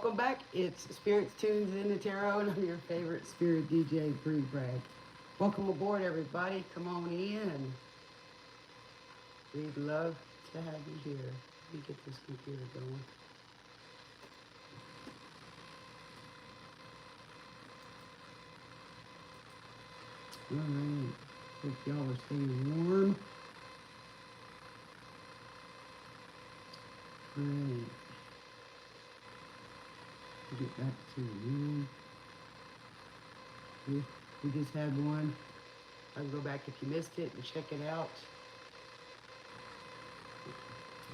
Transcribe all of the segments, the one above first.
Welcome back. It's Spirits, Tunes, in the Tarot, and I'm your favorite Spirit DJ Brie Bragg. Welcome aboard, everybody. Come on in. We'd love to have you here. Let me get this computer going. Alright. Hope y'all are staying warm. Alright. Get back to the room. We just had one. I can go back if you missed it and check it out. It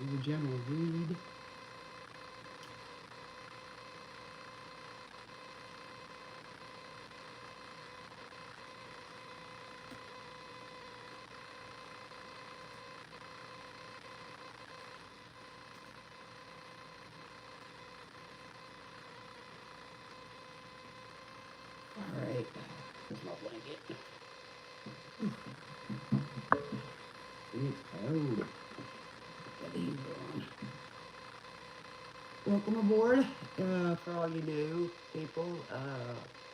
was a general read. Alright, here's my blanket. It's cold. Put the heater on. Welcome aboard. For all you new people,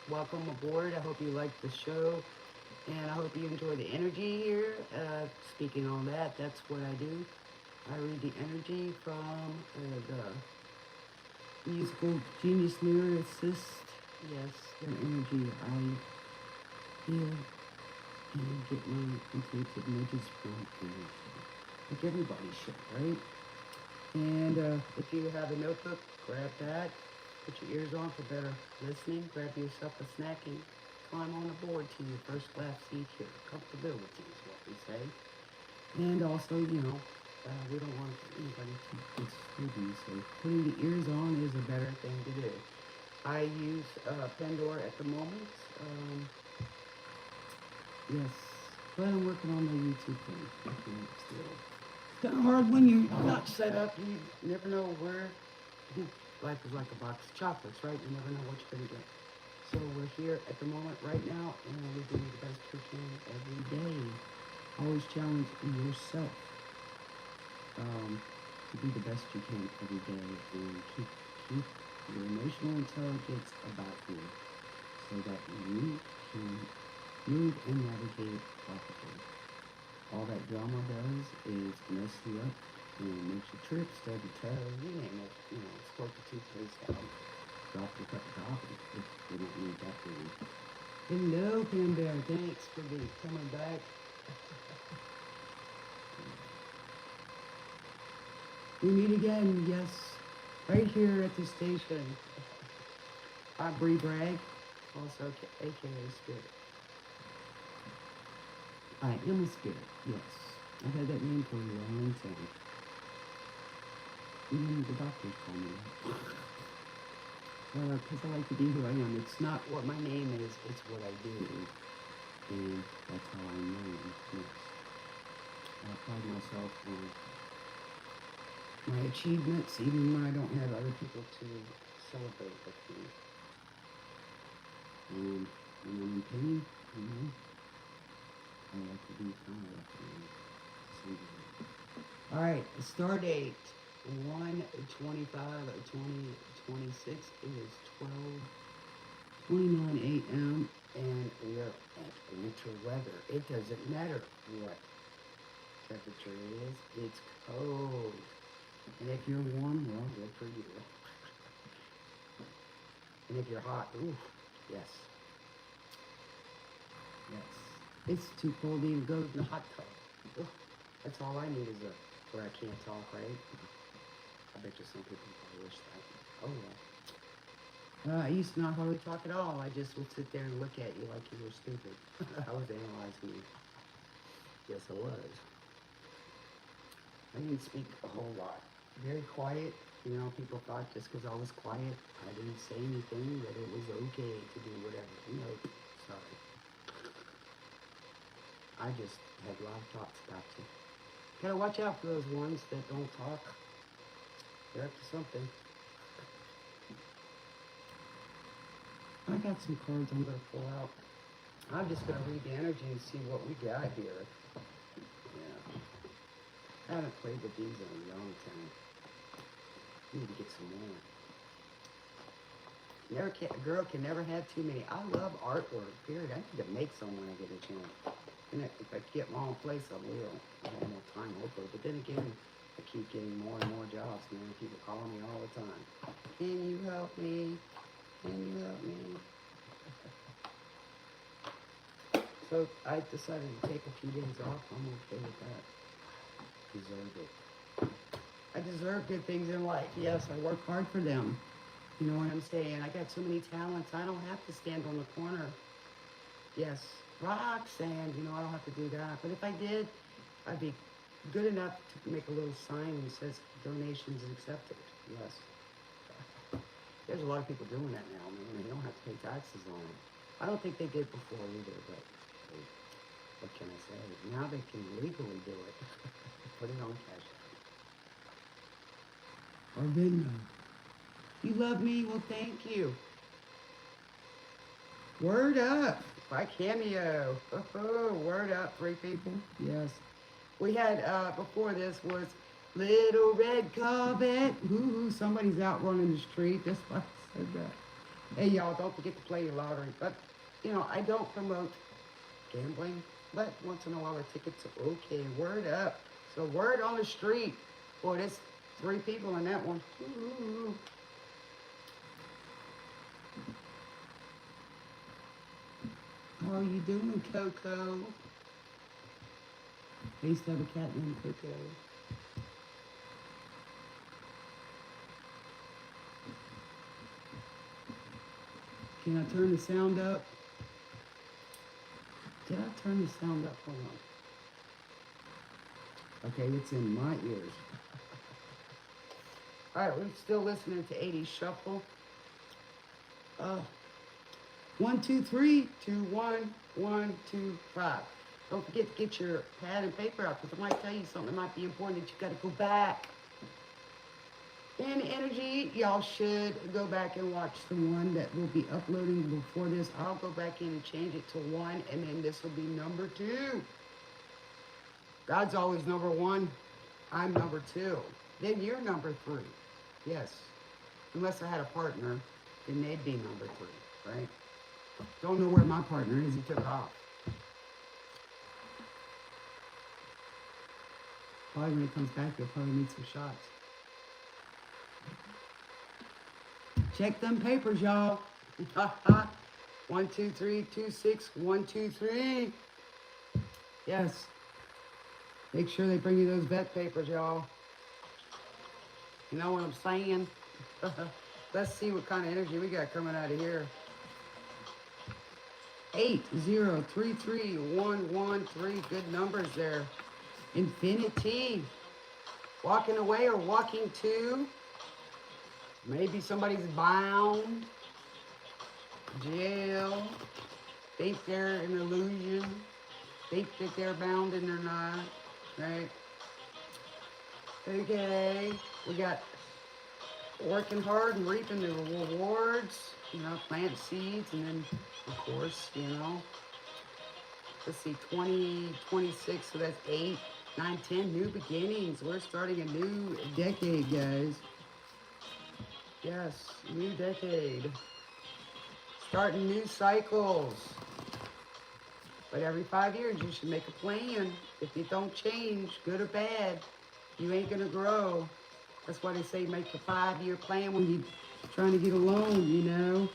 welcome aboard. I hope you like the show, and I hope you enjoy the energy here. Speaking on that, that's what I do. I read the energy from the musical genius lyricist. Yes, their energy I feel and get my intuitive nudges from energy. Like everybody should, right? And if you have a notebook, grab that. Put your ears on for better listening. Grab yourself a snack and climb on aboard to your first class seat here. Comfortability is what we say. And also, we don't want anybody to exclude you, so putting the ears on is a better thing to do. I use Pandora at the moment. Yes, but I'm working on my YouTube thing. Still. It's kind of hard when you're not set up. You never know where. Life is like a box of chocolates, right? You never know what you're going to get. So we're here at the moment right now, and we're doing the best we can every day. Always challenge yourself to be the best you can every day, and keep your emotional intelligence about you so that you can move and navigate properly. All that drama does is mess you up and makes you trip, stub your toe, you name it, squirt the toothpaste out, drop your cup of coffee if you don't need that really. Hello, Pam Bear, thanks for coming back. We meet again, yes, right here at the station. I'm Brie Bragg, also aka Spirit. I am a spirit, yes. I've had that name for a long time. Even the doctors call me that. Because I like to be who I am. It's not what my name is, it's what I do. And that's how I'm known, yes. I pride myself on my achievements, even when I don't have other people to celebrate with me. When I'm in pain, I like to be kind of like alright, the star date 1/25/2026. It is 12:29 a.m. and we are at winter weather. It doesn't matter what temperature it is, it's cold. And if you're warm, well, good for you. And if you're hot, ooh, yes. Yes. It's too cold to even go to the hot tub. Ugh, that's all I need is where I can't talk, right? I bet you some people probably wish that. Oh well. I used to not hardly talk at all. I just would sit there and look at you like you were stupid. I was analyzing you. Yes, I was. I didn't speak a whole lot. Very quiet. People thought just because I was quiet, I didn't say anything, that it was okay to do whatever. Nope. Sorry. I just had a lot of thoughts about you. Gotta watch out for those ones that don't talk. They're up to something. I got some cards I'm gonna pull out. I'm just gonna read the energy and see what we got here. Yeah. I haven't played with these in a long time. I need to get some more. A girl can never have too many. I love artwork, period. I need to make some when I get a chance. And if I get my own place, I will. I have more time, hopefully. But then again, I keep getting more and more jobs, man. People calling me all the time. Can you help me? Can you help me? So I decided to take a few days off. I'm okay with that. Deserve it. I deserve good things in life. Yes, I work hard for them. You know what I'm saying? I got so many talents. I don't have to stand on the corner. Yes, Roxanne, you know, I don't have to do that. But if I did, I'd be good enough to make a little sign that says donations accepted. Yes. There's a lot of people doing that now, man. They don't have to pay taxes on it. I don't think they did before either, but hey, what can I say? Now they can legally do it. Put it on cash. Or Venmo. You love me? Well, thank you. Word up. By Cameo. Oh, word up, three people. Yes. We had, before this was Little Red Corvette. Ooh, somebody's out running the street. That's why I said that. Hey, y'all, don't forget to play your lottery. But, you know, I don't promote gambling. But once in a while, a ticket's okay. Word up. So word on the street. Boy, there's three people in that one. Ooh. How are you doing, Coco? I used to have a cat named Coco. Can I turn the sound up? Did I turn the sound up? Hold on. Okay, it's in my ears. All right, we're still listening to 80s Shuffle. 1, 2, 3, 2, 1, 1, 2, 5. Don't forget to get your pad and paper out, because I might tell you something that might be important that you got to go back. In energy, y'all should go back and watch the one that will be uploading before this. I'll go back in and change it to 1, and then this will be number 2. God's always number 1. I'm number 2. Then you're number 3. Yes. Unless I had a partner, then they'd be number 3, right? Don't know where my partner is. He took off. Probably when he comes back, he'll probably need some shots. Check them papers, y'all. 1, 2, 3, 2, 6, 1, 2, 3. Yes. Make sure they bring you those vet papers, y'all. You know what I'm saying? Let's see what kind of energy we got coming out of here. 8, 0, 3, 3, 1, 1, 3. Good numbers there. Infinity. Walking away or walking to. Maybe somebody's bound. Jail. Think they're an illusion. Think that they're bound and they're not. Right? Okay. We got working hard and reaping the rewards. You know, plant seeds, and then, of course, you know, let's see, 20, 26, so that's 8, 9, 10, new beginnings. We're starting a new decade, guys. Yes, new decade. Starting new cycles. But every 5 years, you should make a plan. If you don't change, good or bad, you ain't gonna grow. That's why they say make a 5-year plan when you're trying to get a loan, you know.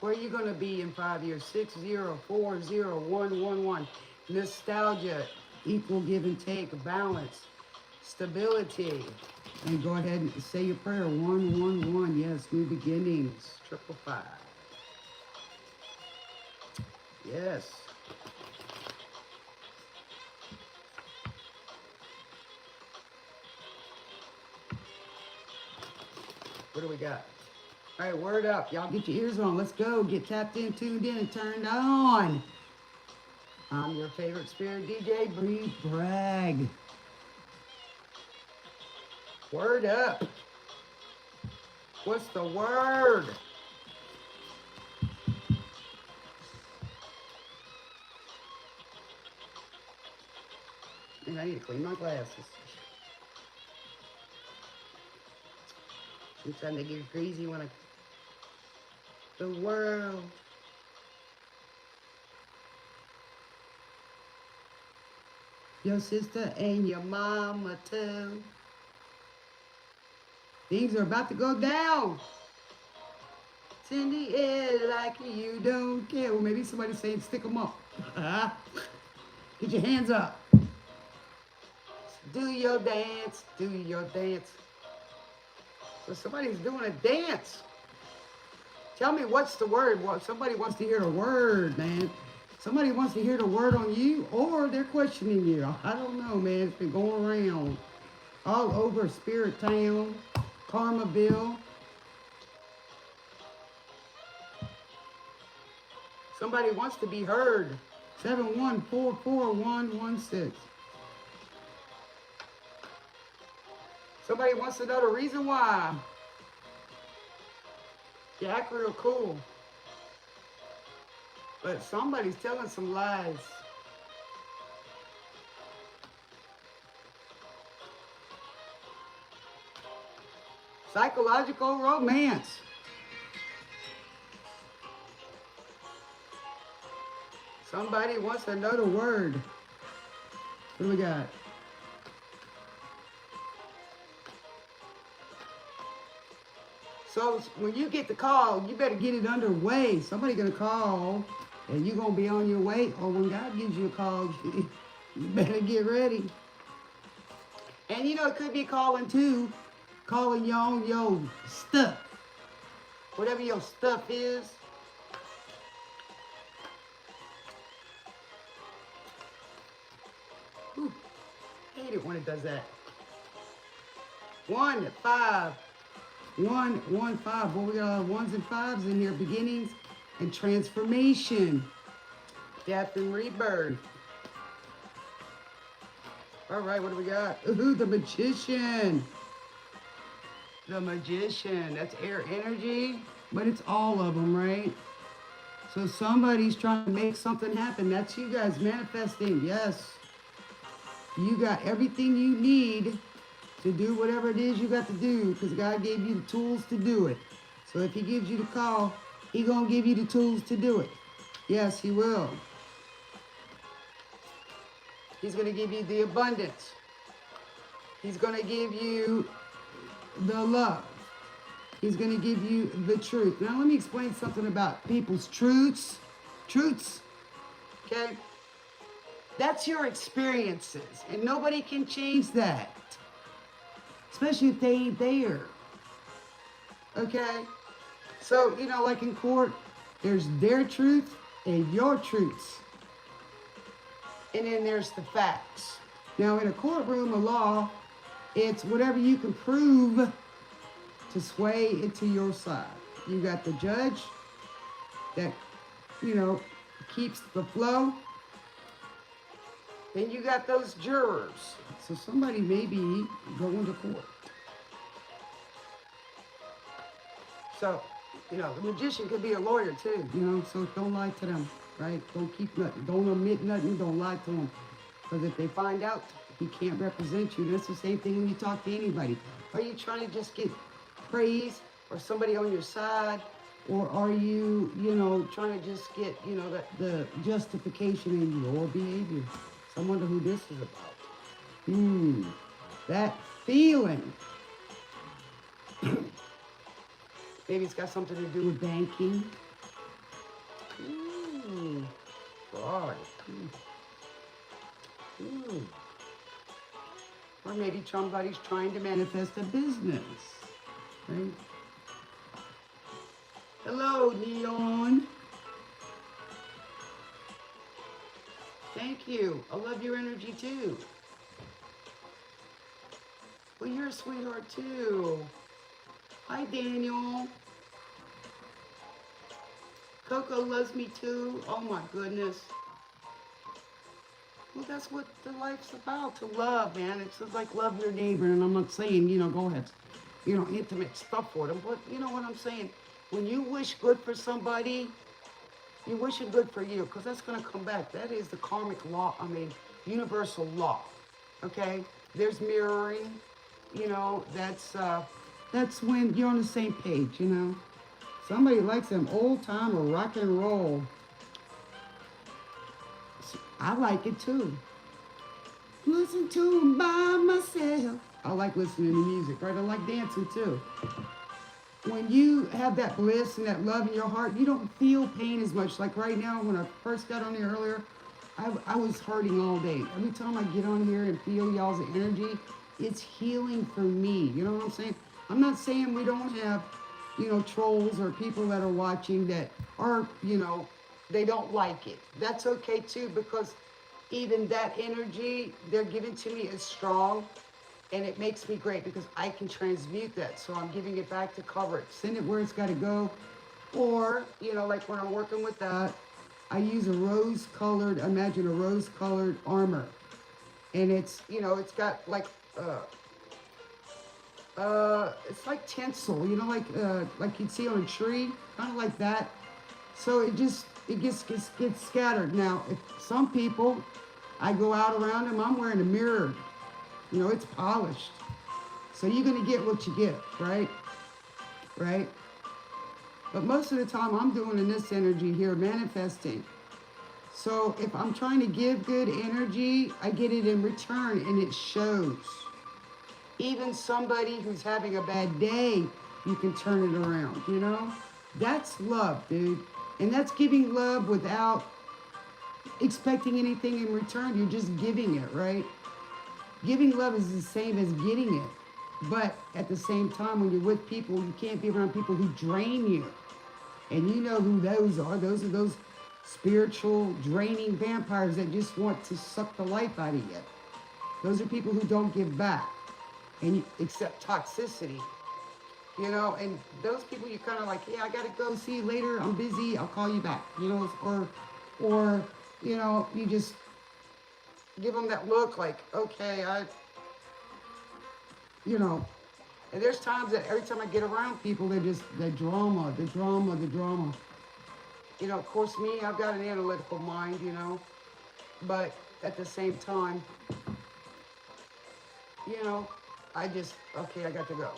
Where are you going to be in 5 years? 6, 0, 4, 0, 1, 1, 1. Nostalgia, equal give and take, balance, stability. And go ahead and say your prayer. 1, 1, 1. Yes, new beginnings. 555. Yes. What do we got? All right, word up. Y'all get your ears on. Let's go. Get tapped in, tuned in, and turned on. I'm your favorite Spirit DJ, Brie Bragg. Word up. What's the word? Man, I need to clean my glasses. Sometimes they get greasy when I the world. Your sister and your mama too. Things are about to go down. It's in the air like you don't care. Or maybe somebody's saying stick them up. Get your hands up. Do your dance. Do your dance. So somebody's doing a dance. Tell me what's the word. Well, somebody wants to hear the word, man. Somebody wants to hear the word on you, or they're questioning you. I don't know, man. It's been going around all over Spirit Town, Karmaville. Somebody wants to be heard. 7144116. Somebody wants to know the reason why. You act real cool. But somebody's telling some lies. Psychological romance. Somebody wants to know the word. What do we got? So when you get the call, you better get it underway. Somebody's going to call, and you're going to be on your way. Or when God gives you a call, you better get ready. And you know, it could be calling too. Calling you on your stuff. Whatever your stuff is. Whew. I hate it when it does that. 1, 5. 1, 1, 5. Well, we got ones and fives in here. Beginnings and transformation. Death and rebirth. All right, what do we got? Ooh, the magician. The magician. That's air energy, but it's all of them, right? So somebody's trying to make something happen. That's you guys manifesting. Yes. You got everything you need to do whatever it is you got to do, because God gave you the tools to do it. So if he gives you the call, he gonna give you the tools to do it. Yes, he will. He's gonna give you the abundance. He's gonna give you the love. He's gonna give you the truth. Now let me explain something about people's truths. Truths, okay? That's your experiences, and nobody can change that. Especially if they ain't there. Okay? So, you know, like in court, there's their truth and your truths. And then there's the facts. Now, in a courtroom of law, it's whatever you can prove to sway it to your side. You got the judge that, you know, keeps the flow. Then you got those jurors. So somebody may be going to court. So, you know, the magician could be a lawyer too, you know, so don't lie to them, right? Don't keep nothing, don't omit nothing, don't lie to them. Because if they find out he can't represent you, that's the same thing when you talk to anybody. Are you trying to just get praise or somebody on your side? Or are you, you know, trying to just get, you know, the justification in your behavior? So I wonder who this is about. That feeling. Maybe it's got something to do with banking. Fraud. Or maybe somebody's trying to manifest a business. Right? Hello, Neon. Thank you. I love your energy too. Well, you're a sweetheart too. Hi, Daniel. Coco loves me too. Oh my goodness. Well, that's what the life's about, to love, man. It's just like love your neighbor, and I'm not saying, you know, go ahead, you know, intimate stuff for them, but you know what I'm saying? When you wish good for somebody, you wish it good for you, because that's going to come back. That is the karmic law, universal law, okay? There's mirroring, you know, that's when you're on the same page, you know? Somebody likes some old time or rock and roll. I like it too. Listen to 'em by myself. I like listening to music, right? I like dancing too. When you have that bliss and that love in your heart, you don't feel pain as much. Like right now, when I first got on here earlier, I was hurting all day. Every time I get on here and feel y'all's energy, it's healing for me. You know what I'm saying? I'm not saying we don't have, trolls or people that are watching that are, they don't like it. That's okay too, because even that energy they're giving to me is strong, and it makes me great because I can transmute that. So I'm giving it back to cover it, send it where it's got to go. Or, like when I'm working with that, I use a rose-colored, imagine a rose-colored armor. And it's, it's got like, it's like tinsel, like you'd see on a tree, kind of like that. So it gets scattered. Now, if some people, I go out around them, I'm wearing a mirror. It's polished. So you're going to get what you get, right? Right? But most of the time I'm doing in this energy here, manifesting. So if I'm trying to give good energy, I get it in return, and it shows. Even somebody who's having a bad day, you can turn it around, That's love, dude. And that's giving love without expecting anything in return. You're just giving it, right? Giving love is the same as getting it. But at the same time, when you're with people, you can't be around people who drain you. And you know who those are. Those are those spiritual, draining vampires that just want to suck the life out of you. Those are people who don't give back and accept toxicity. And those people you kind of like, yeah, I got to go, see you later, I'm busy, I'll call you back, or you just give them that look like, okay, and there's times that every time I get around people, they're just, the drama. Of course, me, I've got an analytical mind, but at the same time, I just, okay, I got to go.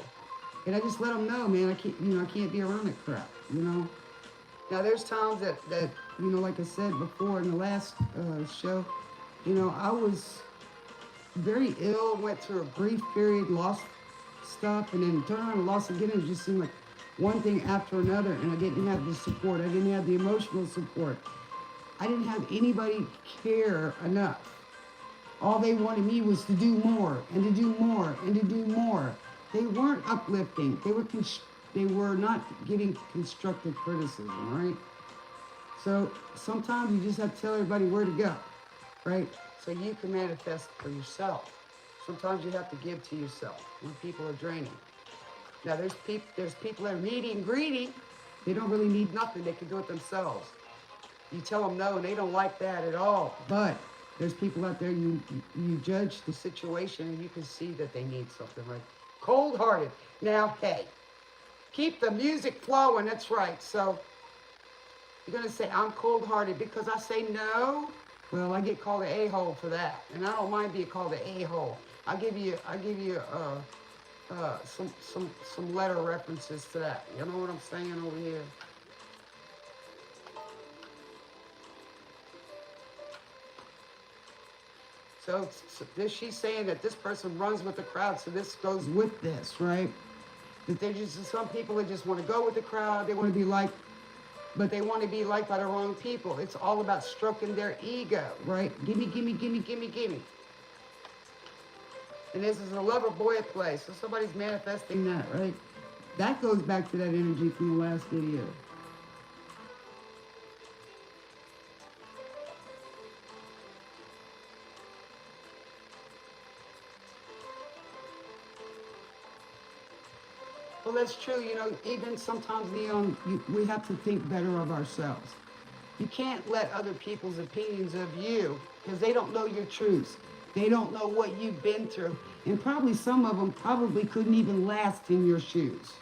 And I just let them know, man, I can't be around that crap, Now, there's times that like I said before in the last show, I was very ill, went through a brief period, lost stuff, and then turned around and lost again. It just seemed like one thing after another, and I didn't have the support. I didn't have the emotional support. I didn't have anybody care enough. All they wanted me was to do more, and to do more, and to do more. They weren't uplifting. They were not giving constructive criticism, right? So sometimes you just have to tell everybody where to go, right? So you can manifest for yourself. Sometimes you have to give to yourself when people are draining. Now there's people that are needy and greedy. They don't really need nothing. They can do it themselves. You tell them no, and they don't like that at all. But there's people out there, you judge the situation, and you can see that they need something, right? Cold-hearted. Now, hey, keep the music flowing. That's right. So you're going to say, I'm cold-hearted because I say no? Well, I get called an a-hole for that. And I don't mind being called an a-hole. I'll give you some letter references to that. You know what I'm saying over here? So she's saying that this person runs with the crowd, so this goes with this, right? That they're just, some people that just want to go with the crowd, they want to be liked, but they want to be liked by the wrong people. It's all about stroking their ego, right? Gimme, gimme, gimme, gimme, gimme. And this is a lover boy at play, so somebody's manifesting that, right? That goes back to that energy from the last video. Well, that's true. Even sometimes, Leon, we have to think better of ourselves. You can't let other people's opinions of you, because they don't know your truths. They don't know what you've been through. And probably some of them couldn't even last in your shoes.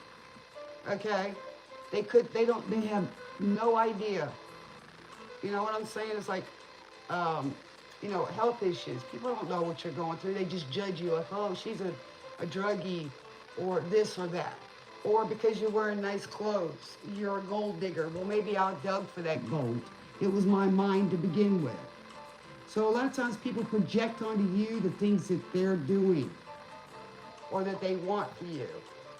Okay? They have no idea. You know what I'm saying? It's like, health issues. People don't know what you're going through. They just judge you like, oh, she's a druggie, or this or that. Or because you're wearing nice clothes, you're a gold digger. Well, maybe I dug for that gold. It was my mind to begin with. So a lot of times people project onto you the things that they're doing or that they want for you.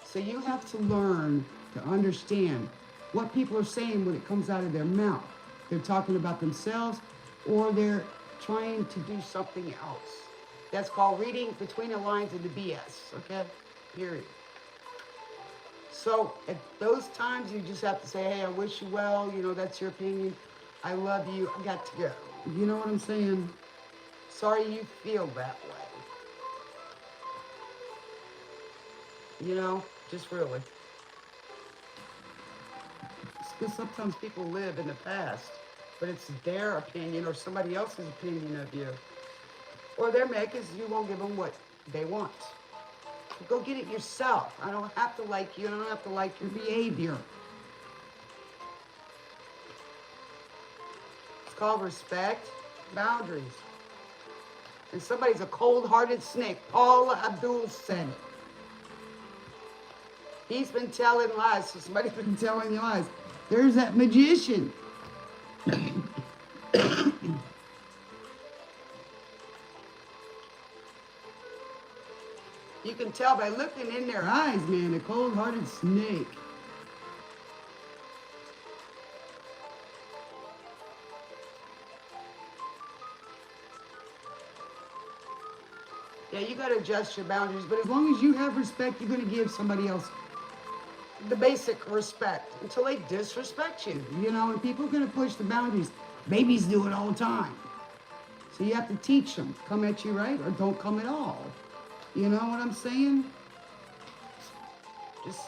So you have to learn to understand what people are saying when it comes out of their mouth. They're talking about themselves or they're trying to do something else. That's called reading between the lines of the BS, okay? Period. So at those times, you just have to say, hey, I wish you well. You know, that's your opinion. I love you. I got to go. You know what I'm saying? Sorry you feel that way. You know, just really. Because sometimes people live in the past, but it's their opinion or somebody else's opinion of you. Or their make is you won't give them what they want. Go get it yourself. I don't have to like you. I don't have to like your behavior. It's called respect, boundaries. And somebody's a cold-hearted snake. Paula Abdul said it. He's been telling lies, so somebody's been telling you lies. There's that magician. You can tell by looking in their eyes, man, a cold-hearted snake. Yeah, you got to adjust your boundaries, but as long as you have respect, you're going to give somebody else the basic respect until they disrespect you, you know, and people are going to push the boundaries. Babies do it all the time. So you have to teach them, come at you right or don't come at all. You know what I'm saying? Just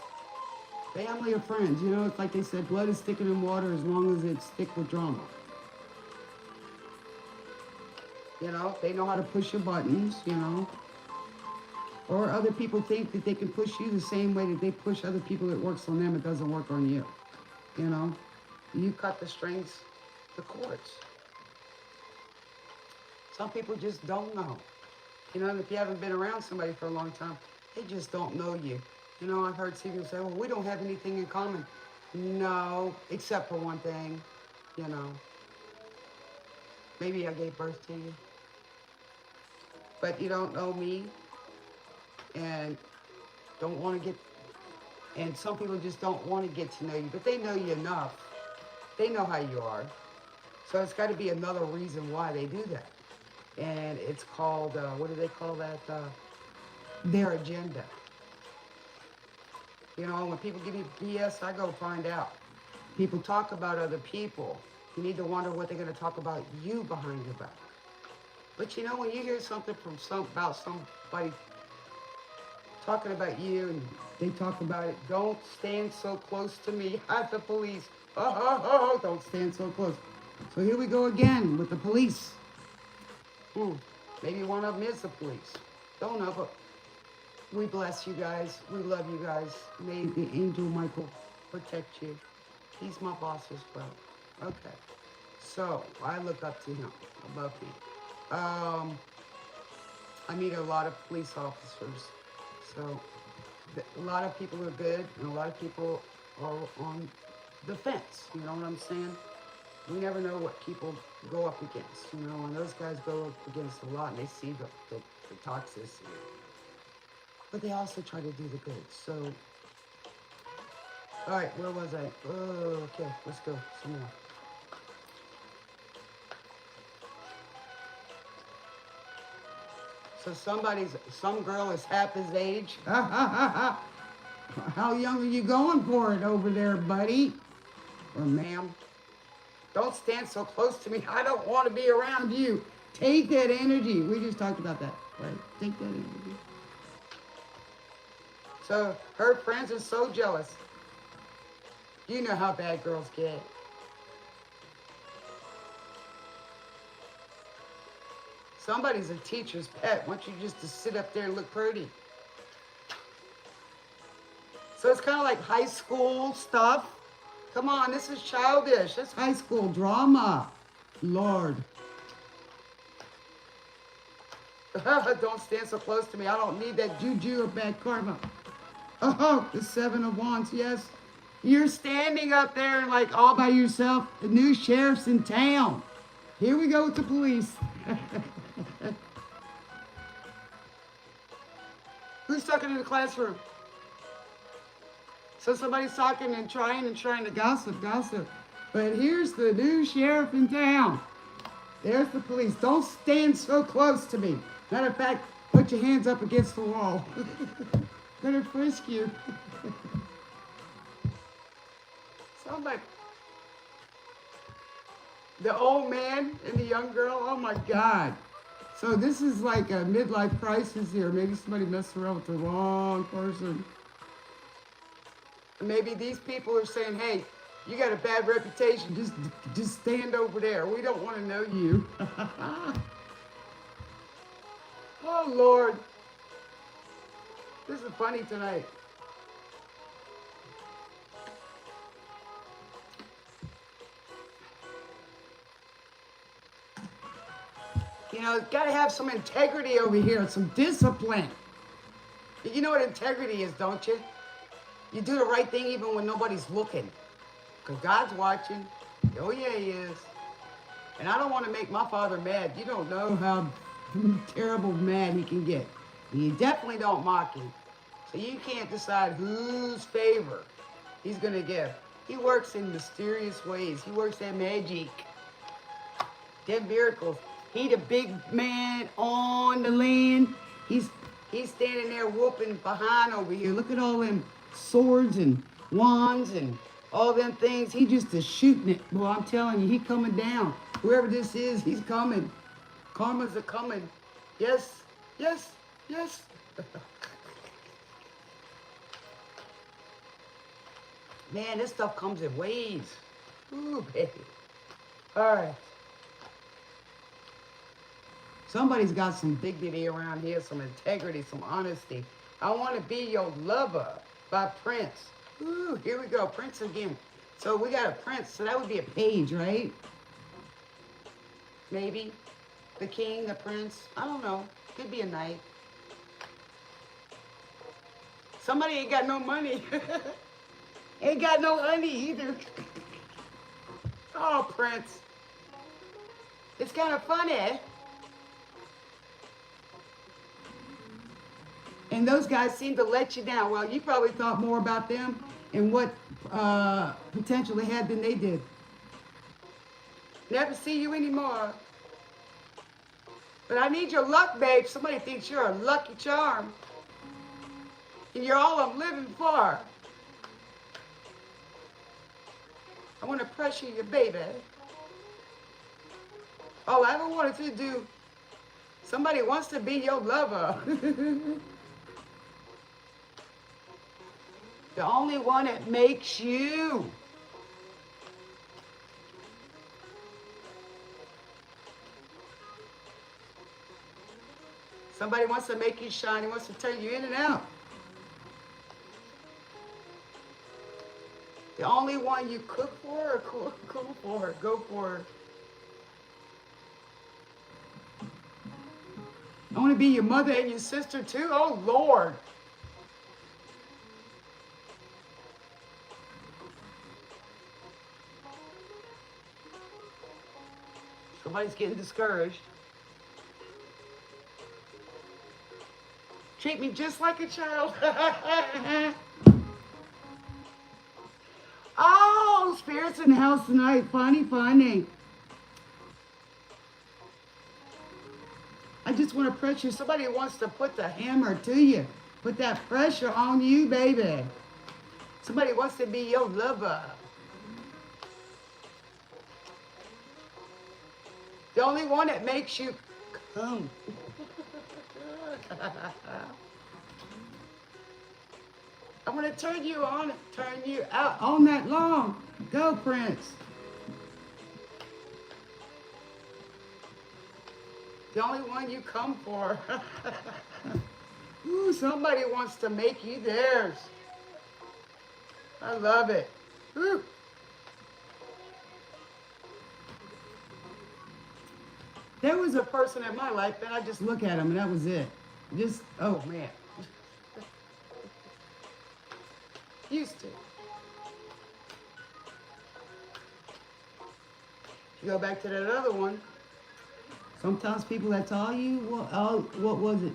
family or friends, you know, it's like they said, blood is thicker than water as long as it's thick with drama. You know, they know how to push your buttons, you know. Or other people think that they can push you the same way that they push other people that works on them. It doesn't work on you. You know, you cut the strings, the cords. Some people just don't know. You know, and if you haven't been around somebody for a long time, they just don't know you. You know, I've heard people say, well, we don't have anything in common. No, except for one thing, you know. Maybe I gave birth to you. But you don't know me and don't want to get, and some people just don't want to get to know you, but they know you enough. They know how you are. So it's got to be another reason why they do that. And it's called, what do they call that? Their agenda. You know, when people give you BS, I go find out. People talk about other people. You need to wonder what they're going to talk about you behind your back. But you know, when you hear something from about somebody talking about you and they talk about it, don't stand so close to me. At the police. Oh, don't stand so close. So here we go again with the police. Maybe one of them is the police. Don't know, but we bless you guys. We love you guys. May the angel Michael protect you. He's my boss as well. Okay. So I look up to him, above me. I meet a lot of police officers. So a lot of people are good and a lot of people are on the fence. You know what I'm saying? We never know what people go up against, you know, and those guys go up against a lot and they see the toxicity. But they also try to do the good. So, all right, where was I? Oh, okay, let's go some more. So some girl is half his age. How young are you going for it over there, buddy? Or ma'am? Don't stand so close to me. I don't want to be around you. Take that energy. We just talked about that, right? Take that energy. So her friends are so jealous. You know how bad girls get. Somebody's a teacher's pet. Want you just to sit up there and look pretty. So it's kind of like high school stuff. Come on, this is childish. That's high school drama. Lord. Don't stand so close to me. I don't need that juju or bad karma. Oh, the Seven of Wands, yes. You're standing up there and like all by yourself. The new sheriff's in town. Here we go with the police. Who's talking in the classroom? So somebody's talking and trying to gossip. But here's the new sheriff in town. There's the police. Don't stand so close to me. Matter of fact, put your hands up against the wall. Gonna frisk you. Somebody. The old man and the young girl. Oh my God. So this is like a midlife crisis here. Maybe somebody messed around with the wrong person. Maybe these people are saying, hey, you got a bad reputation. Just stand over there. We don't want to know you. Oh, Lord. This is funny tonight. You know, got to have some integrity over here, some discipline. You know what integrity is, don't you? You do the right thing even when nobody's looking. Because God's watching. Oh, yeah, he is. And I don't want to make my father mad. You don't know how terrible mad he can get. And you definitely don't mock him. So you can't decide whose favor he's going to give. He works in mysterious ways. He works that magic. Them miracles. He the big man on the land. He's standing there whooping behind over here. Look at all them swords and wands and all them things. He just is shooting it. Well, I'm telling you, he coming down. Whoever this is, he's coming. Karma's a coming. Yes, yes, yes. Man, this stuff comes in waves. Ooh, baby. All right. Somebody's got some dignity around here, some integrity, some honesty. I Want to Be Your Lover by Prince. Ooh, here we go, Prince again. So we got a Prince, so that would be a page, right? Maybe. The king, the prince, I don't know. Could be a knight. Somebody ain't got no money. Ain't got no honey either. Oh, Prince. It's kind of funny. And those guys seem to let you down. Well, you probably thought more about them and what potential they had than they did. Never see you anymore. But I need your luck, babe. Somebody thinks you're a lucky charm. And you're all I'm living for. I want to pressure you, baby. All I ever wanted to do, somebody wants to be your lover. The only one that makes you. Somebody wants to make you shine. He wants to turn you in and out. The only one you cook for or cool for, go for. I want to be your mother and your sister too. Oh, Lord. Somebody's getting discouraged. Treat me just like a child. Oh, spirits in the house tonight. Funny, funny. I just want to pressure. Somebody wants to put the hammer to you. Put that pressure on you, baby. Somebody wants to be your lover. The only one that makes you come. I'm going to turn you on and turn you out all night long. Go, Prince. The only one you come for. Ooh, somebody wants to make you theirs. I love it. Ooh. There was a person in my life and I just look at him and that was it. Just, oh man. Used to. You go back to that other one. Sometimes people that tell you, what was it?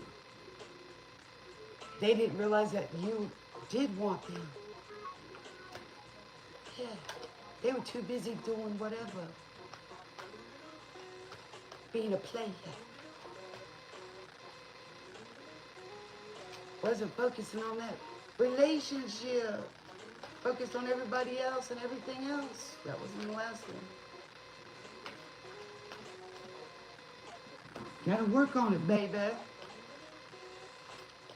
They didn't realize that you did want them. Yeah. They were too busy doing whatever. Being a player. Wasn't focusing on that relationship. Focused on everybody else and everything else. That was in the last one. Gotta work on it, baby.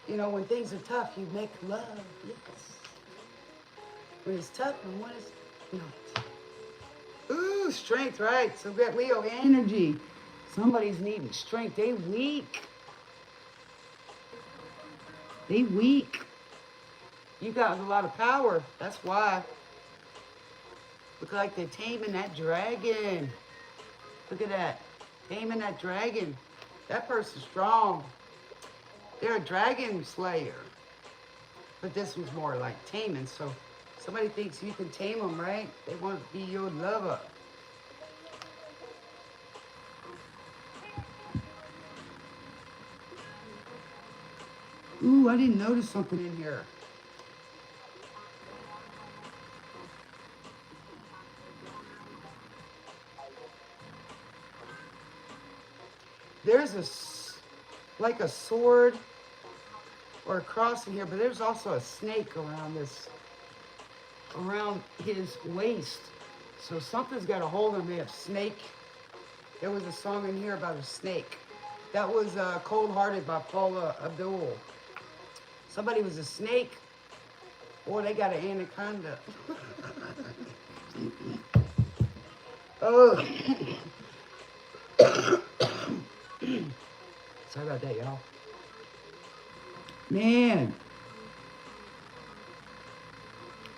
You know, when things are tough, you make love, yes. When it's tough and when it's not. Ooh, strength, right? So we got Leo energy. Somebody's needing strength. They weak. They weak. You got a lot of power. That's why. Look like they're taming that dragon. Look at that. Taming that dragon. That person's strong. They're a dragon slayer. But this one's more like taming. So somebody thinks you can tame them, right? They want to be your lover. Ooh, I didn't notice something in here. There's like a sword or a cross in here, but there's also a snake around his waist. So something's got a hold on me of snake. There was a song in here about a snake. That was Cold Hearted by Paula Abdul. Somebody was a snake, or they got an anaconda. Oh. Sorry about that, y'all. Man.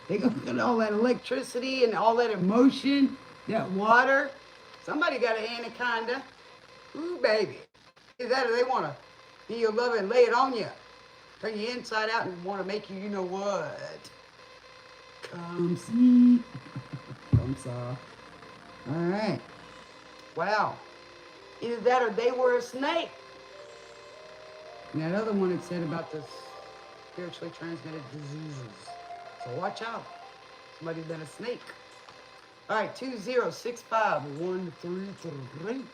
They got all that electricity and all that emotion, that water. Somebody got an anaconda. Ooh, baby. Either that or they want to be your lover and lay it on you. Turn you inside out and want to make you know what. Come see. Come saw. All right. Wow. Either that or they were a snake. And that other one had said about the spiritually transmitted diseases. So watch out. Somebody's been a snake. All right, 2065133.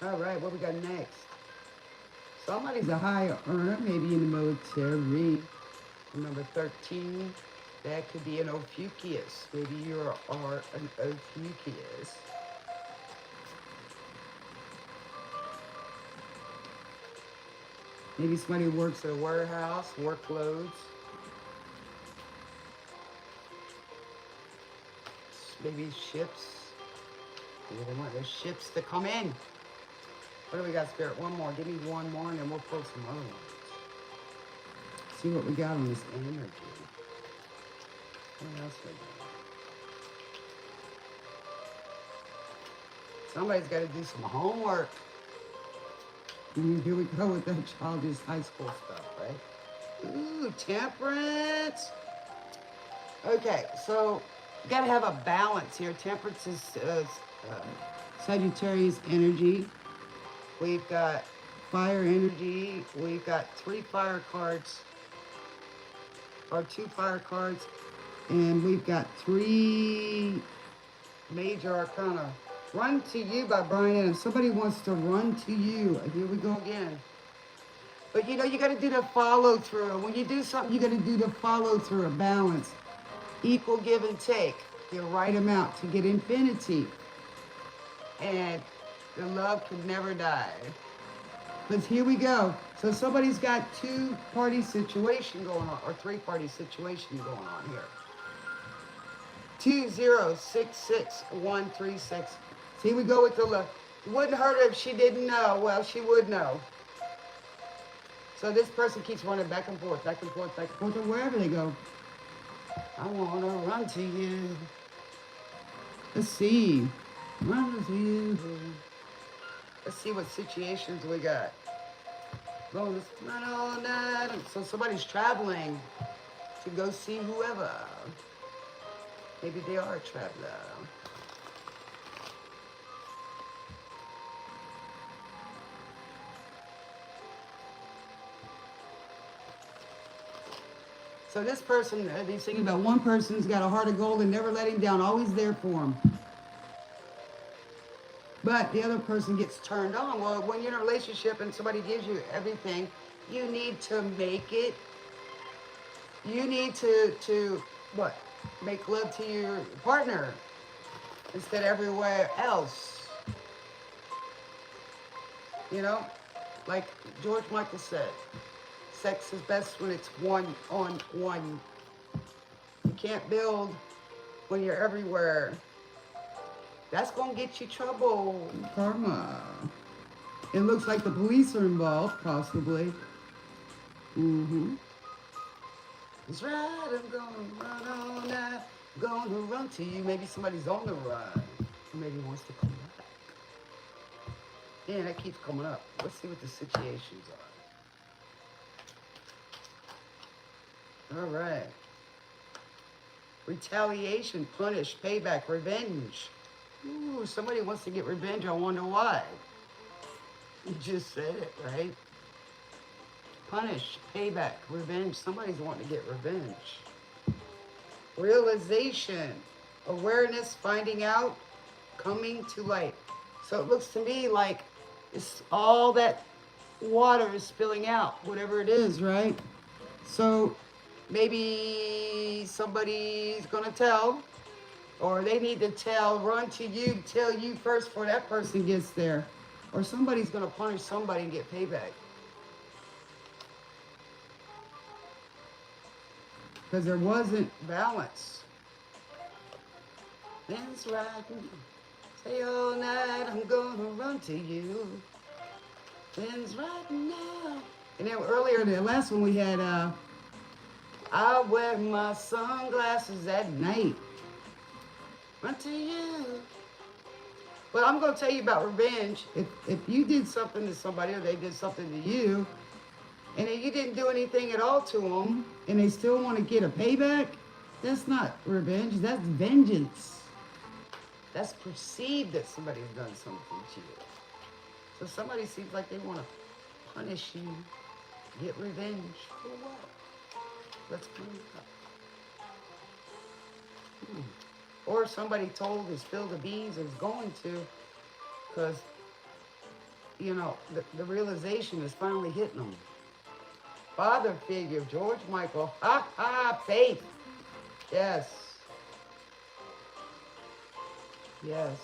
All right, what we got next? Somebody's a higher earner, maybe in the military. Number 13. That could be an Ophiuchus. Maybe you are an Ophiuchus. Maybe somebody works at a warehouse, workloads. Maybe ships. Maybe they want their ships to come in. What do we got, Spirit? One more. Give me one more, and then we'll pull some other ones. See what we got on this energy. What else we got? Somebody's got to do some homework. Here we go with that childish high school stuff, right? Ooh, temperance. Okay, so you got to have a balance here. Temperance is Sagittarius energy. We've got fire energy. We've got 3 fire cards, or 2 fire cards, and we've got 3 major arcana. Run to You by Brian Adams. Somebody wants to run to you. Here we go again. But you know, you got to do the follow through. When you do something, you got to do the follow through, a balance. Equal give and take. The right amount to get infinity. And the love can never die. But here we go. So somebody's got 2-party situation going on, or 3-party situation going on here. 2066136. So here we go with the love. Wouldn't hurt her if she didn't know. Well, she would know. So this person keeps running back and forth, back and forth, back and forth, or wherever they go. I want to run to you. Let's see. Run to you. Let's see what situations we got. Bonus run all night. So somebody's traveling to go see whoever. Maybe they are a traveler. So this person, he's thinking about one person's got a heart of gold and never let him down, always there for him. But the other person gets turned on. Well, when you're in a relationship and somebody gives you everything, you need to make it. You need to what? Make love to your partner instead of everywhere else. You know, like George Michael said, sex is best when it's one on one. You can't build when you're everywhere. That's gonna get you trouble. Karma. It looks like the police are involved, possibly. Mm-hmm. That's right, I'm gonna run all night. Gonna run to you. Maybe somebody's on the run. Or maybe wants to come back. Yeah, that keeps coming up. Let's see what the situations are. All right. Retaliation, punish, payback, revenge. Ooh, somebody wants to get revenge. I wonder why. You just said it, right? Punish, payback, revenge. Somebody's wanting to get revenge. Realization, awareness, finding out, coming to light. So it looks to me like it's all that water is spilling out, whatever it is, right? So maybe somebody's gonna tell, or they need to tell, run to you, tell you first before that person gets there. Or somebody's gonna punish somebody and get payback. Because there wasn't balance. That's right. Say all night I'm gonna run to you. That's right now. And then earlier, the last one we had, I wear my sunglasses at night. Run to you. But I'm gonna tell you about revenge. If you did something to somebody or they did something to you, and then you didn't do anything at all to them, and they still want to get a payback, that's not revenge, that's vengeance. That's perceived that somebody's done something to you. So somebody seems like they want to punish you, get revenge. For what? Let's find out. Or somebody told to spill the beans and is going to, because, you know, the realization is finally hitting them. Father figure, George Michael. Ha ha, faith. Yes. Yes.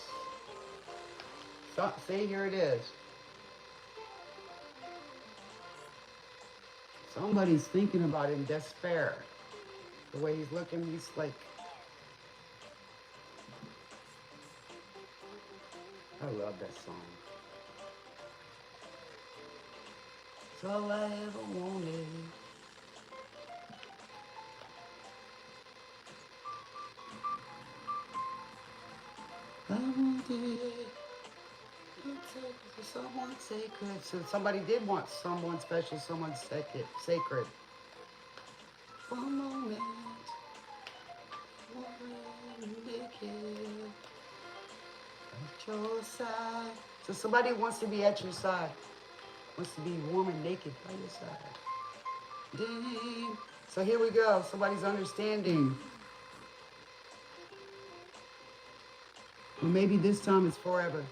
So, see, here it is. Somebody's thinking about it in despair. The way he's looking, he's like, I love that song. It's all I ever wanted. I wanted someone sacred. So somebody did want someone special, someone sacred. For a moment, naked at your side. So somebody wants to be at your side. Wants to be warm and naked by your side. Ding. So here we go. Somebody's understanding. Or maybe this time it's forever.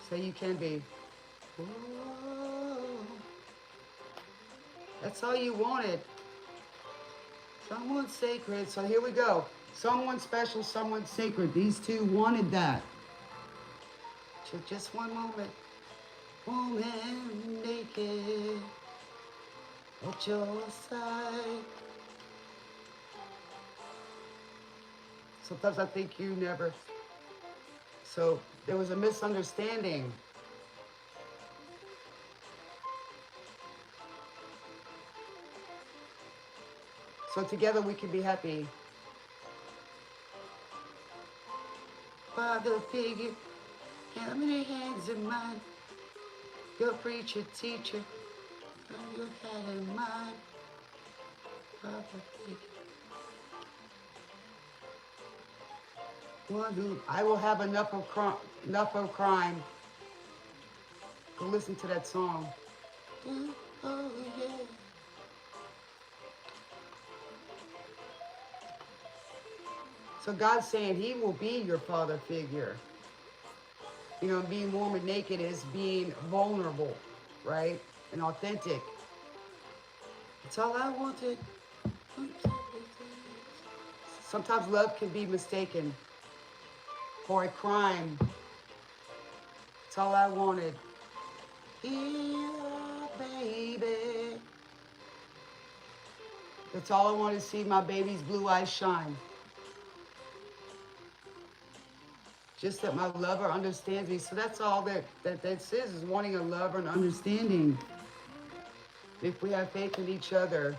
Say you can be. Whoa. That's all you wanted. Someone sacred. So here we go. Someone special, someone sacred. These two wanted that. Just one moment. Woman naked at your side. Sometimes I think you never. So there was a misunderstanding. So together we can be happy. Father figure, how many hands in mine? Your preacher, teacher, your head in mine. One who I will have enough of crime. Go listen to that song. Oh yeah. So God's saying He will be your father figure. You know, being warm and naked is being vulnerable, right? And authentic. It's all I wanted. Sometimes love can be mistaken for a crime. It's all I wanted. Yeah, baby. That's all I want to see my baby's blue eyes shine. Just that my lover understands me. So that's all that says is wanting a lover and understanding. If we have faith in each other,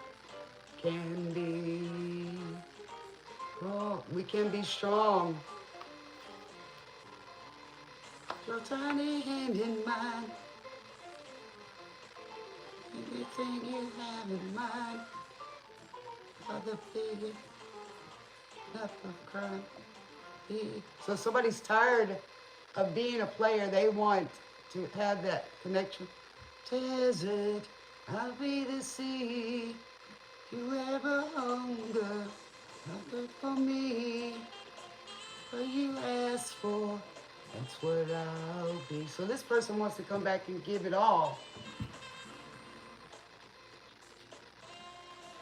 can be, oh, we can be strong. Your tiny hand in mine. Everything you have in mind. Other figure, enough of crime. So somebody's tired of being a player. They want to have that connection. Desert, I'll be the sea. You ever hunger for me. What you ask for, that's what I'll be. So this person wants to come back and give it all.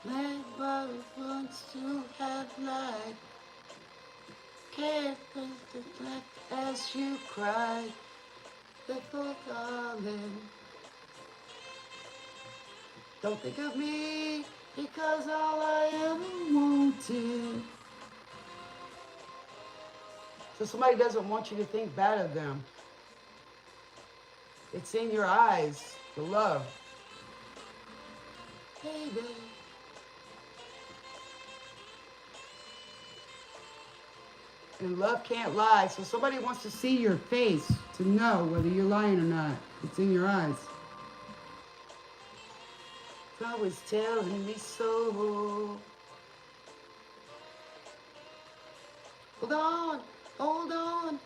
Man, but wants to have light. Can't reflect as you cry, little darling. Don't think of me, because all I ever wanted. So somebody doesn't want you to think bad of them. It's in your eyes, the love. Baby. And love can't lie. So somebody wants to see your face to know whether you're lying or not. It's in your eyes. It's always telling me so. Hold on, hold on.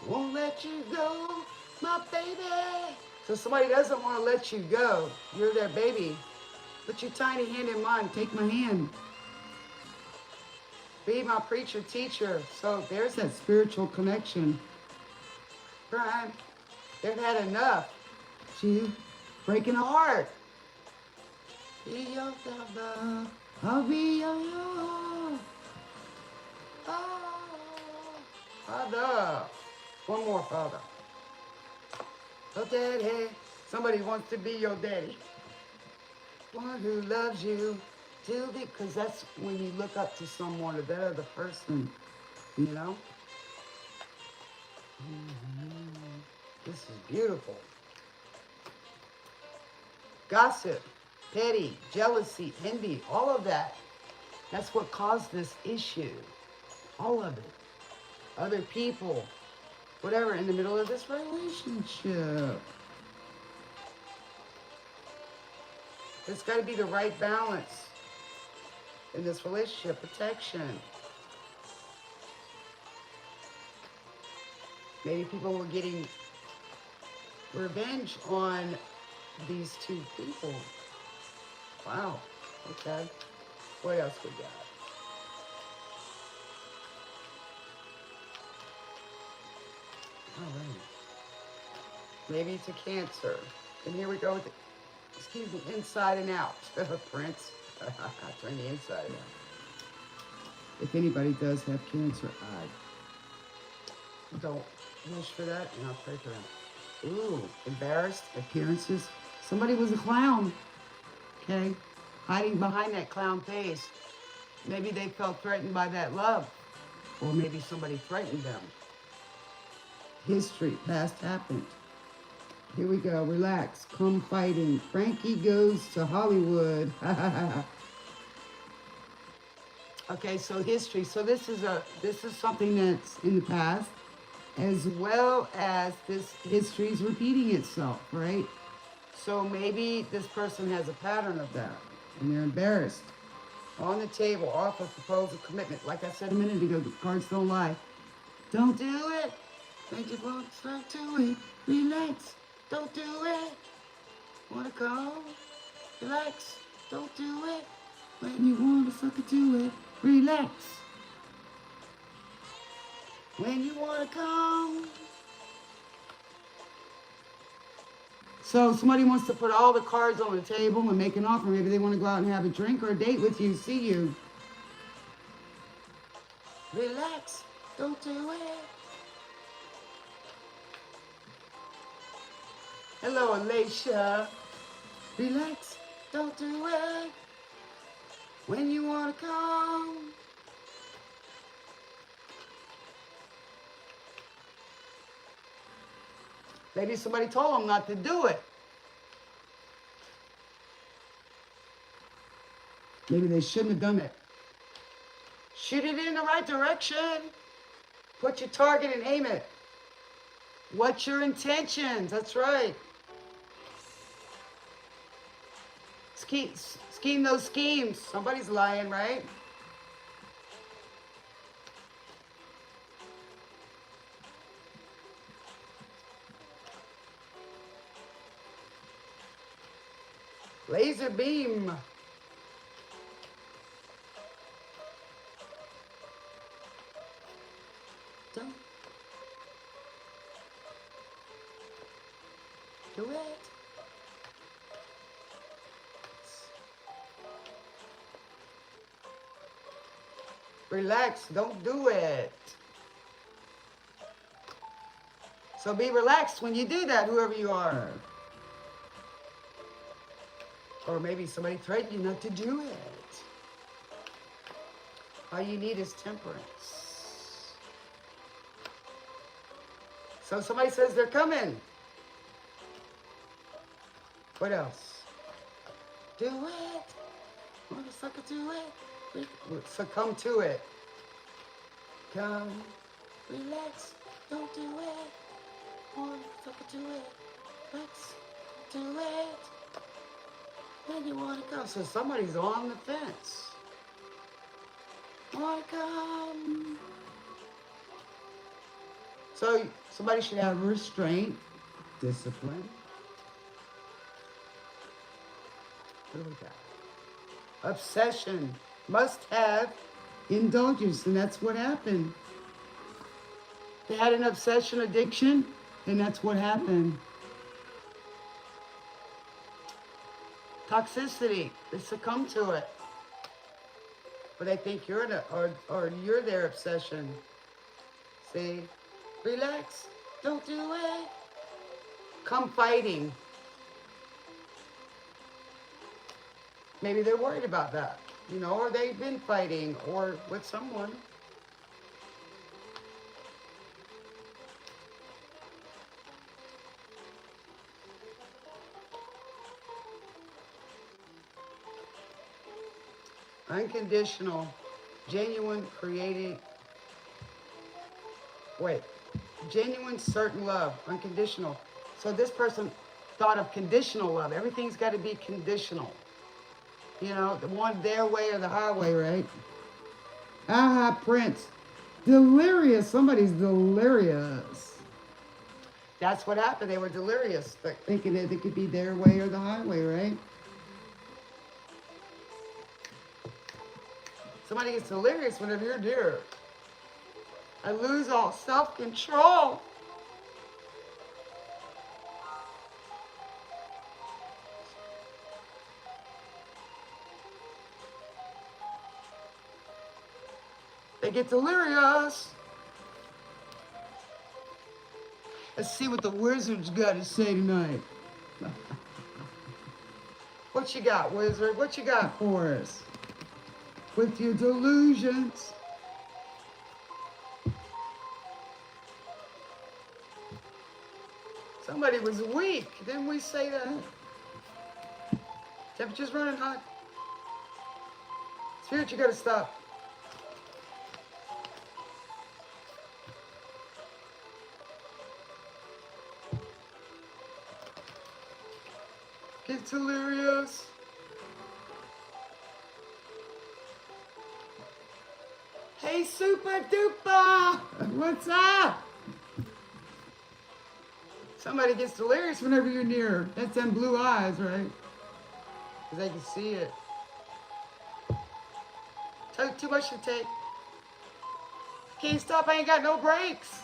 Won't let you go, my baby. So somebody doesn't want to let you go. You're their baby. Put your tiny hand in mine. Take my hand. Be my preacher, teacher. So there's that spiritual connection. Right? They've had enough. She breaking a heart. Be your father. I'll be your father. One more father. Oh, daddy. Somebody wants to be your daddy. One who loves you. Because that's when you look up to someone, or that other person, you know? This is beautiful. Gossip, petty, jealousy, envy, all of that. That's what caused this issue. All of it. Other people, whatever, in the middle of this relationship. There's got to be the right balance in this relationship. Protection. Maybe people were getting revenge on these two people. Wow. Okay. What else we got? All right. Maybe it's a Cancer. And here we go with the, excuse me, inside and out. Prince. Turn the inside out. If anybody does have cancer, I don't wish for that, and I'll pray for them. Ooh, embarrassed appearances. Somebody was a clown, okay? Hiding behind that clown face. Maybe they felt threatened by that love, or maybe somebody threatened them. History, past happened. Here we go, relax, come fighting. Frankie goes to Hollywood. Okay, so history. So this is something that's in the past, as well as this history is repeating itself, right? So maybe this person has a pattern of that, and they're embarrassed. On the table, offer, proposal, commitment. Like I said a minute ago, the cards don't lie. Don't do it. Make it won't start to it. Relax. Don't do it. Wanna come? Relax. Don't do it. When you wanna sucker to it. Relax. When you wanna come. So somebody wants to put all the cards on the table and make an offer. Maybe they want to go out and have a drink or a date with you, see you. Relax. Don't do it. Hello, Alicia. Relax. Don't do it. When you want to come. Maybe somebody told them not to do it. Maybe they shouldn't have done it. Shoot it in the right direction. Put your target and aim it. What's your intentions? That's right. Scheme those schemes. Somebody's lying, right? Laser beam. Don't do it. Relax. Don't do it. So be relaxed when you do that, whoever you are. Or maybe somebody threatened you not to do it. All you need is temperance. So somebody says they're coming. What else? Do it. Want to sucker to it? Succumb to it. Come. Relax. Don't do it. Want to sucker to it. Let's do it. Then you want to come. So somebody's on the fence. Want to come. So somebody should have restraint, discipline. What do we got? Obsession. Must have indulgence. And that's what happened. They had an obsession addiction. And that's what happened. Toxicity. They succumb to it. But they think you're or you're their obsession. See? Relax. Don't do it. Come fighting. Maybe they're worried about that. You know, or they've been fighting or with someone. Unconditional, genuine, genuine, certain love, unconditional. So this person thought of conditional love. Everything's got to be conditional. You know, the one their way or the highway, right? Aha, Prince. Delirious. Somebody's delirious. That's what happened. They were delirious, thinking that it could be their way or the highway, right? Somebody gets delirious whenever you're dear. I lose all self-control. They get delirious. Let's see what the wizard's got to say tonight. What you got, wizard? What you got for us? With your delusions. Somebody was weak. Didn't we say that? Temperature's running hot. Spirit, you gotta stop. Get delirious. super duper. What's up? Somebody gets delirious whenever you're near. That's them blue eyes, right? Because they can see it. Too much to take. Can't stop, I ain't got no brakes.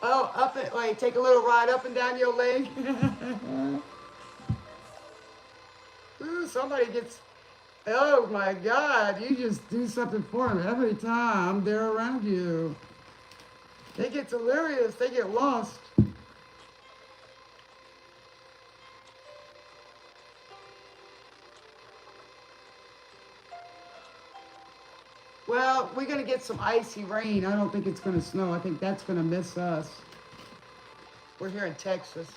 Oh, up it, wait, take a little ride up and down your leg. Ooh, somebody gets, oh my God, you just do something for them every time they're around you. They get delirious, they get lost. Well, we're going to get some icy rain. I don't think it's going to snow. I think that's going to miss us. We're here in Texas.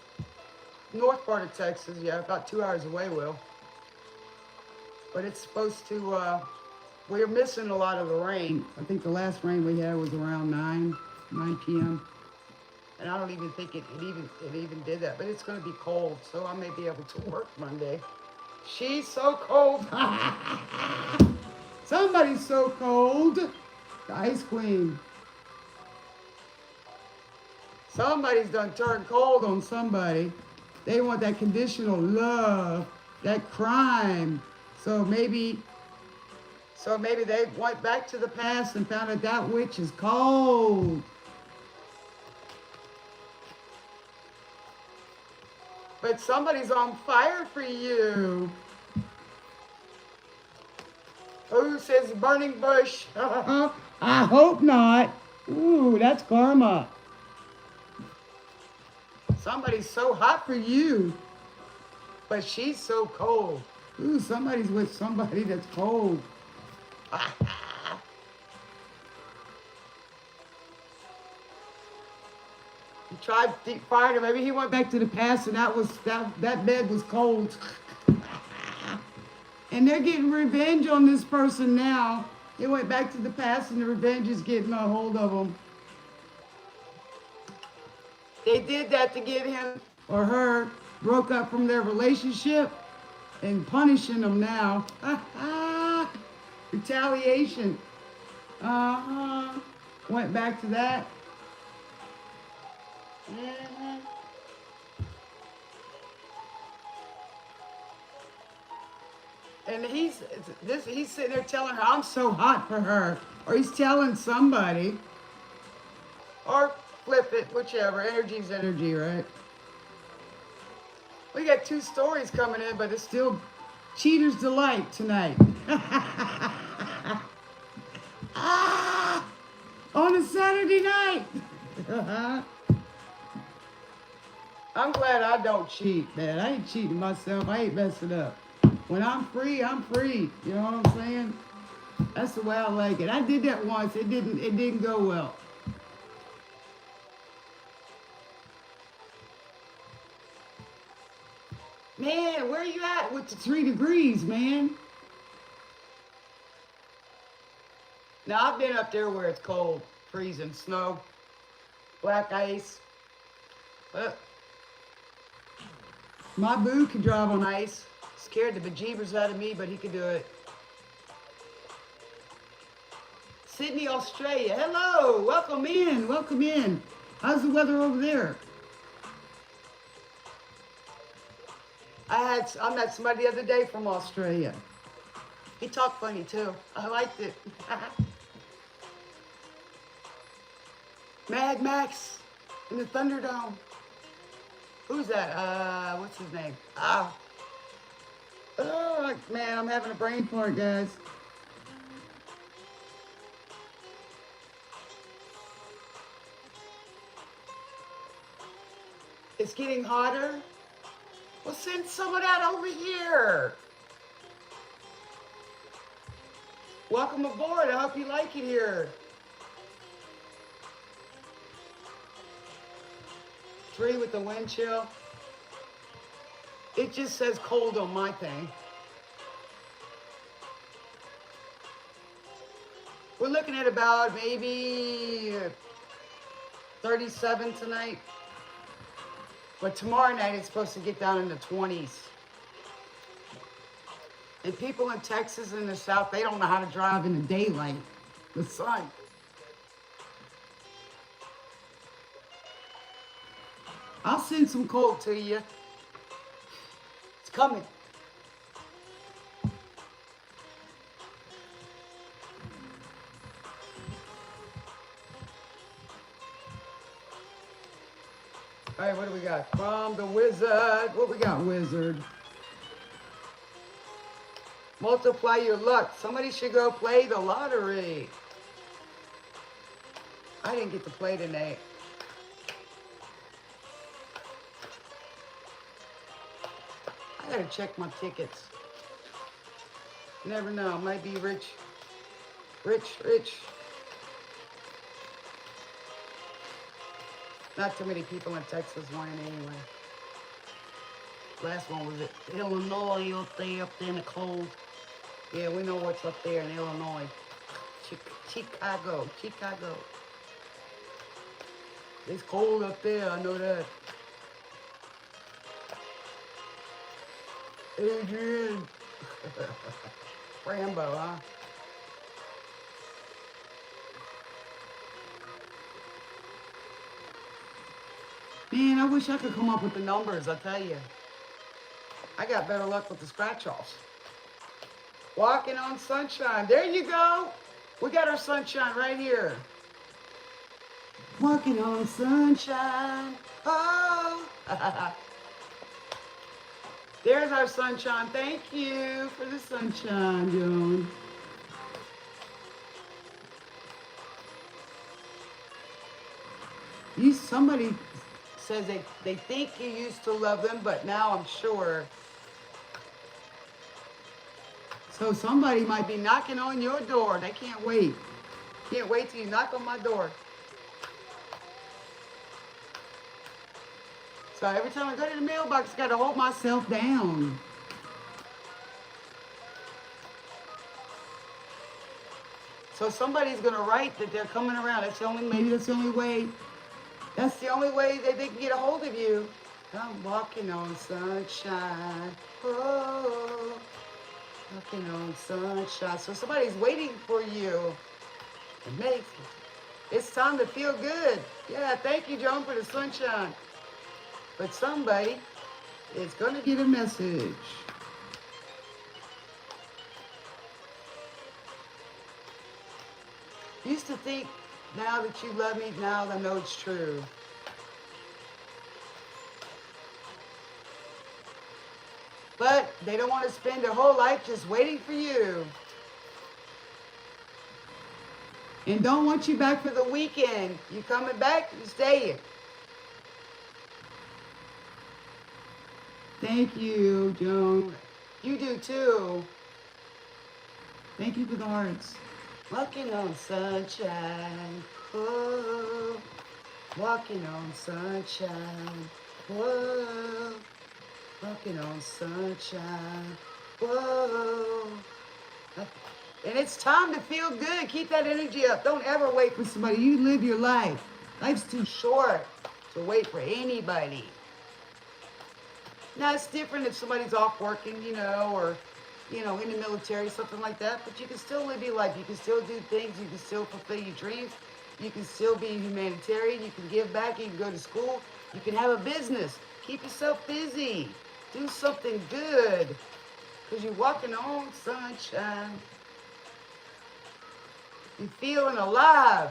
North part of Texas, yeah, about 2 hours away, Will. But it's supposed to, we're missing a lot of the rain. I think the last rain we had was around 9 p.m. And I don't even think it even did that. But it's going to be cold, so I may be able to work Monday. She's so cold. Somebody's so cold. The Ice Queen. Somebody's done turned cold on somebody. They want that conditional love, that crime. So maybe they went back to the past and found out that witch is cold. But somebody's on fire for you. Who says burning bush? I hope not. Ooh, that's karma. Somebody's so hot for you, but she's so cold. Ooh, somebody's with somebody that's cold. He tried deep frying him. Maybe he went back to the past and that bed was cold. And they're getting revenge on this person now. They went back to the past and the revenge is getting a hold of them. They did that to get him or her broke up from their relationship and punishing them now. Retaliation. Went back to that. And he's sitting there telling her, I'm so hot for her. Or he's telling somebody. Or flip it, whichever. Energy's energy, right? We got 2 stories coming in, but it's still Cheater's Delight tonight. On a Saturday night. I'm glad I don't cheat, man. I ain't cheating myself. I ain't messing up. When I'm free, I'm free. You know what I'm saying? That's the way I like it. I did that once. It didn't go well. Man, where you at with the 3 degrees, man? Now, I've been up there where it's cold, freezing, snow, black ice. My boo can drive on ice. Scared the bejeebers out of me, but he could do it. Sydney, Australia. Hello, welcome in, welcome in. How's the weather over there? I met somebody the other day from Australia. He talked funny too. I liked it. Mad Max in the Thunderdome. Who's that? What's his name? Oh, man, I'm having a brain fart, guys. It's getting hotter. Well, send some of that over here. Welcome aboard. I hope you like it here. 3 with the wind chill. It just says cold on my thing. We're looking at about maybe 37 tonight. But tomorrow night it's supposed to get down in the 20s. And people in Texas and the South, they don't know how to drive in the daylight, the sun. I'll send some cold to you. It's coming. All right, what do we got? From the Wizard. What we got, Wizard? Multiply your luck. Somebody should go play the lottery. I didn't get to play tonight. I gotta check my tickets. You never know. Might be rich. Rich. Not too many people in Texas won anyway. Last one was at Illinois up there in the cold. Yeah, we know what's up there in Illinois. Chicago. It's cold up there, I know that. Adrian. Rambo, huh? Man, I wish I could come up with the numbers, I tell you. I got better luck with the scratch-offs. Walking on sunshine. There you go. We got our sunshine right here. Walking on sunshine. Oh. There's our sunshine. Thank you for the sunshine, Joan. Somebody says they think you used to love them, but now I'm sure. So somebody might be knocking on your door. They can't wait. Can't wait till you knock on my door. So every time I go to the mailbox, I got to hold myself down. So somebody's going to write that they're coming around. Maybe that's the only way. That's the only way that they can get a hold of you. I'm walking on sunshine. Oh. Walking on sunshine. So somebody's waiting for you. It's time to feel good. Yeah, thank you, Joan, for the sunshine. But somebody is going to get a message. Used to think, now that you love me, now I know it's true. But they don't want to spend their whole life just waiting for you. And don't want you back for the weekend. You coming back, you staying. Thank you, Joan. You do too. Thank you for the hearts. Walking on sunshine. Oh, walking on sunshine. Whoa. Walking on sunshine. Whoa. And it's time to feel good. Keep that energy up. Don't ever wait for somebody. You live your life. Life's too short to wait for anybody. Now, it's different if somebody's off working, or, in the military, something like that. But you can still live your life. You can still do things. You can still fulfill your dreams. You can still be a humanitarian. You can give back. You can go to school. You can have a business. Keep yourself busy. Do something good. Because you're walking on sunshine. You're feeling alive.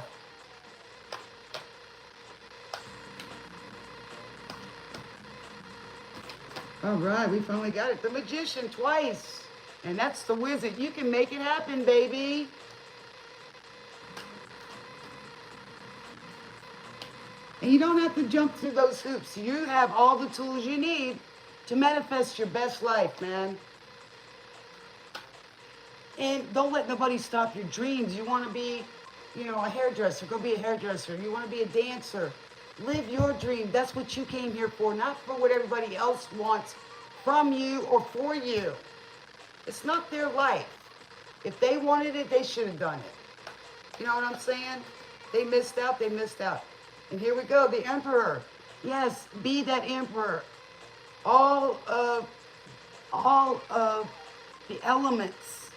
All right, we finally got it. The Magician twice. And that's the Wizard. You can make it happen, baby. And you don't have to jump through those hoops. You have all the tools you need to manifest your best life, man. And don't let nobody stop your dreams. You want to be, a hairdresser. Go be a hairdresser. You want to be a dancer. Live your dream. That's what you came here for, not for what everybody else wants from you or for you. It's not their life. If they wanted it, they should have done it. You know what I'm saying? They missed out. And here we go, the Emperor. Yes, be that Emperor. All of the elements,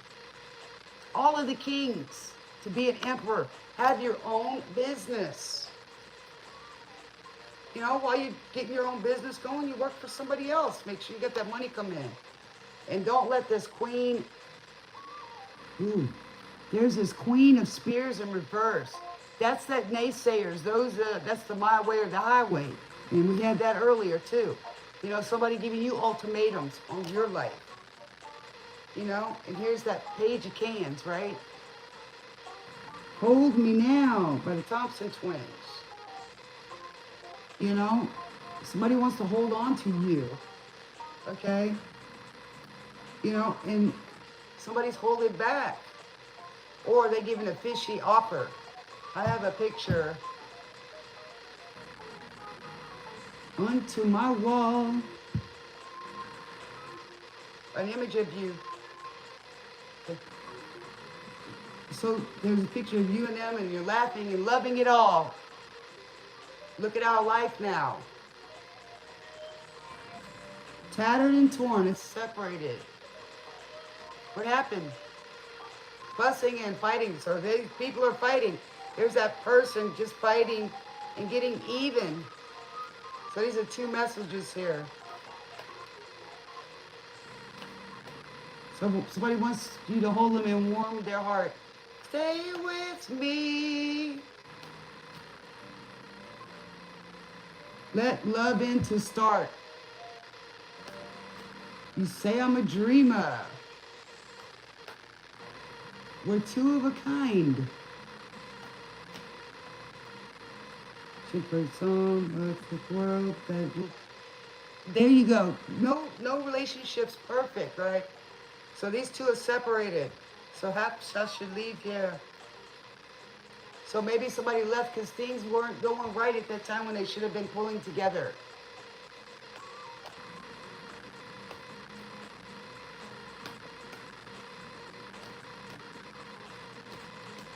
all of the kings, to be an emperor. Have your own business. You know, while you're getting your own business going, you work for somebody else. Make sure you get that money come in. And don't let this queen, ooh, there's this queen of spears in reverse. That's that naysayers. That's the my way or the highway. And we had that earlier too. You know, somebody giving you ultimatums on your life. You know, and here's that page of cans, right? Hold Me Now by the Thompson Twins. You know, somebody wants to hold on to you. Okay? You know, and somebody's holding back. Or they're giving a fishy offer. I have a picture onto my wall. An image of you. So there's a picture of you and them, and you're laughing and loving it all. Look at our life now. Tattered and torn, it's separated. What happened? Fussing and fighting. So people are fighting. There's that person just fighting and getting even. So these are two messages here. So somebody wants you to hold them and warm their heart. Stay with me. Let love in to start. You say I'm a dreamer. We're two of a kind. Super song of the world. There you go. No relationship's perfect, right? So these two are separated. So perhaps I should leave here. So maybe somebody left because things weren't going right at that time when they should have been pulling together.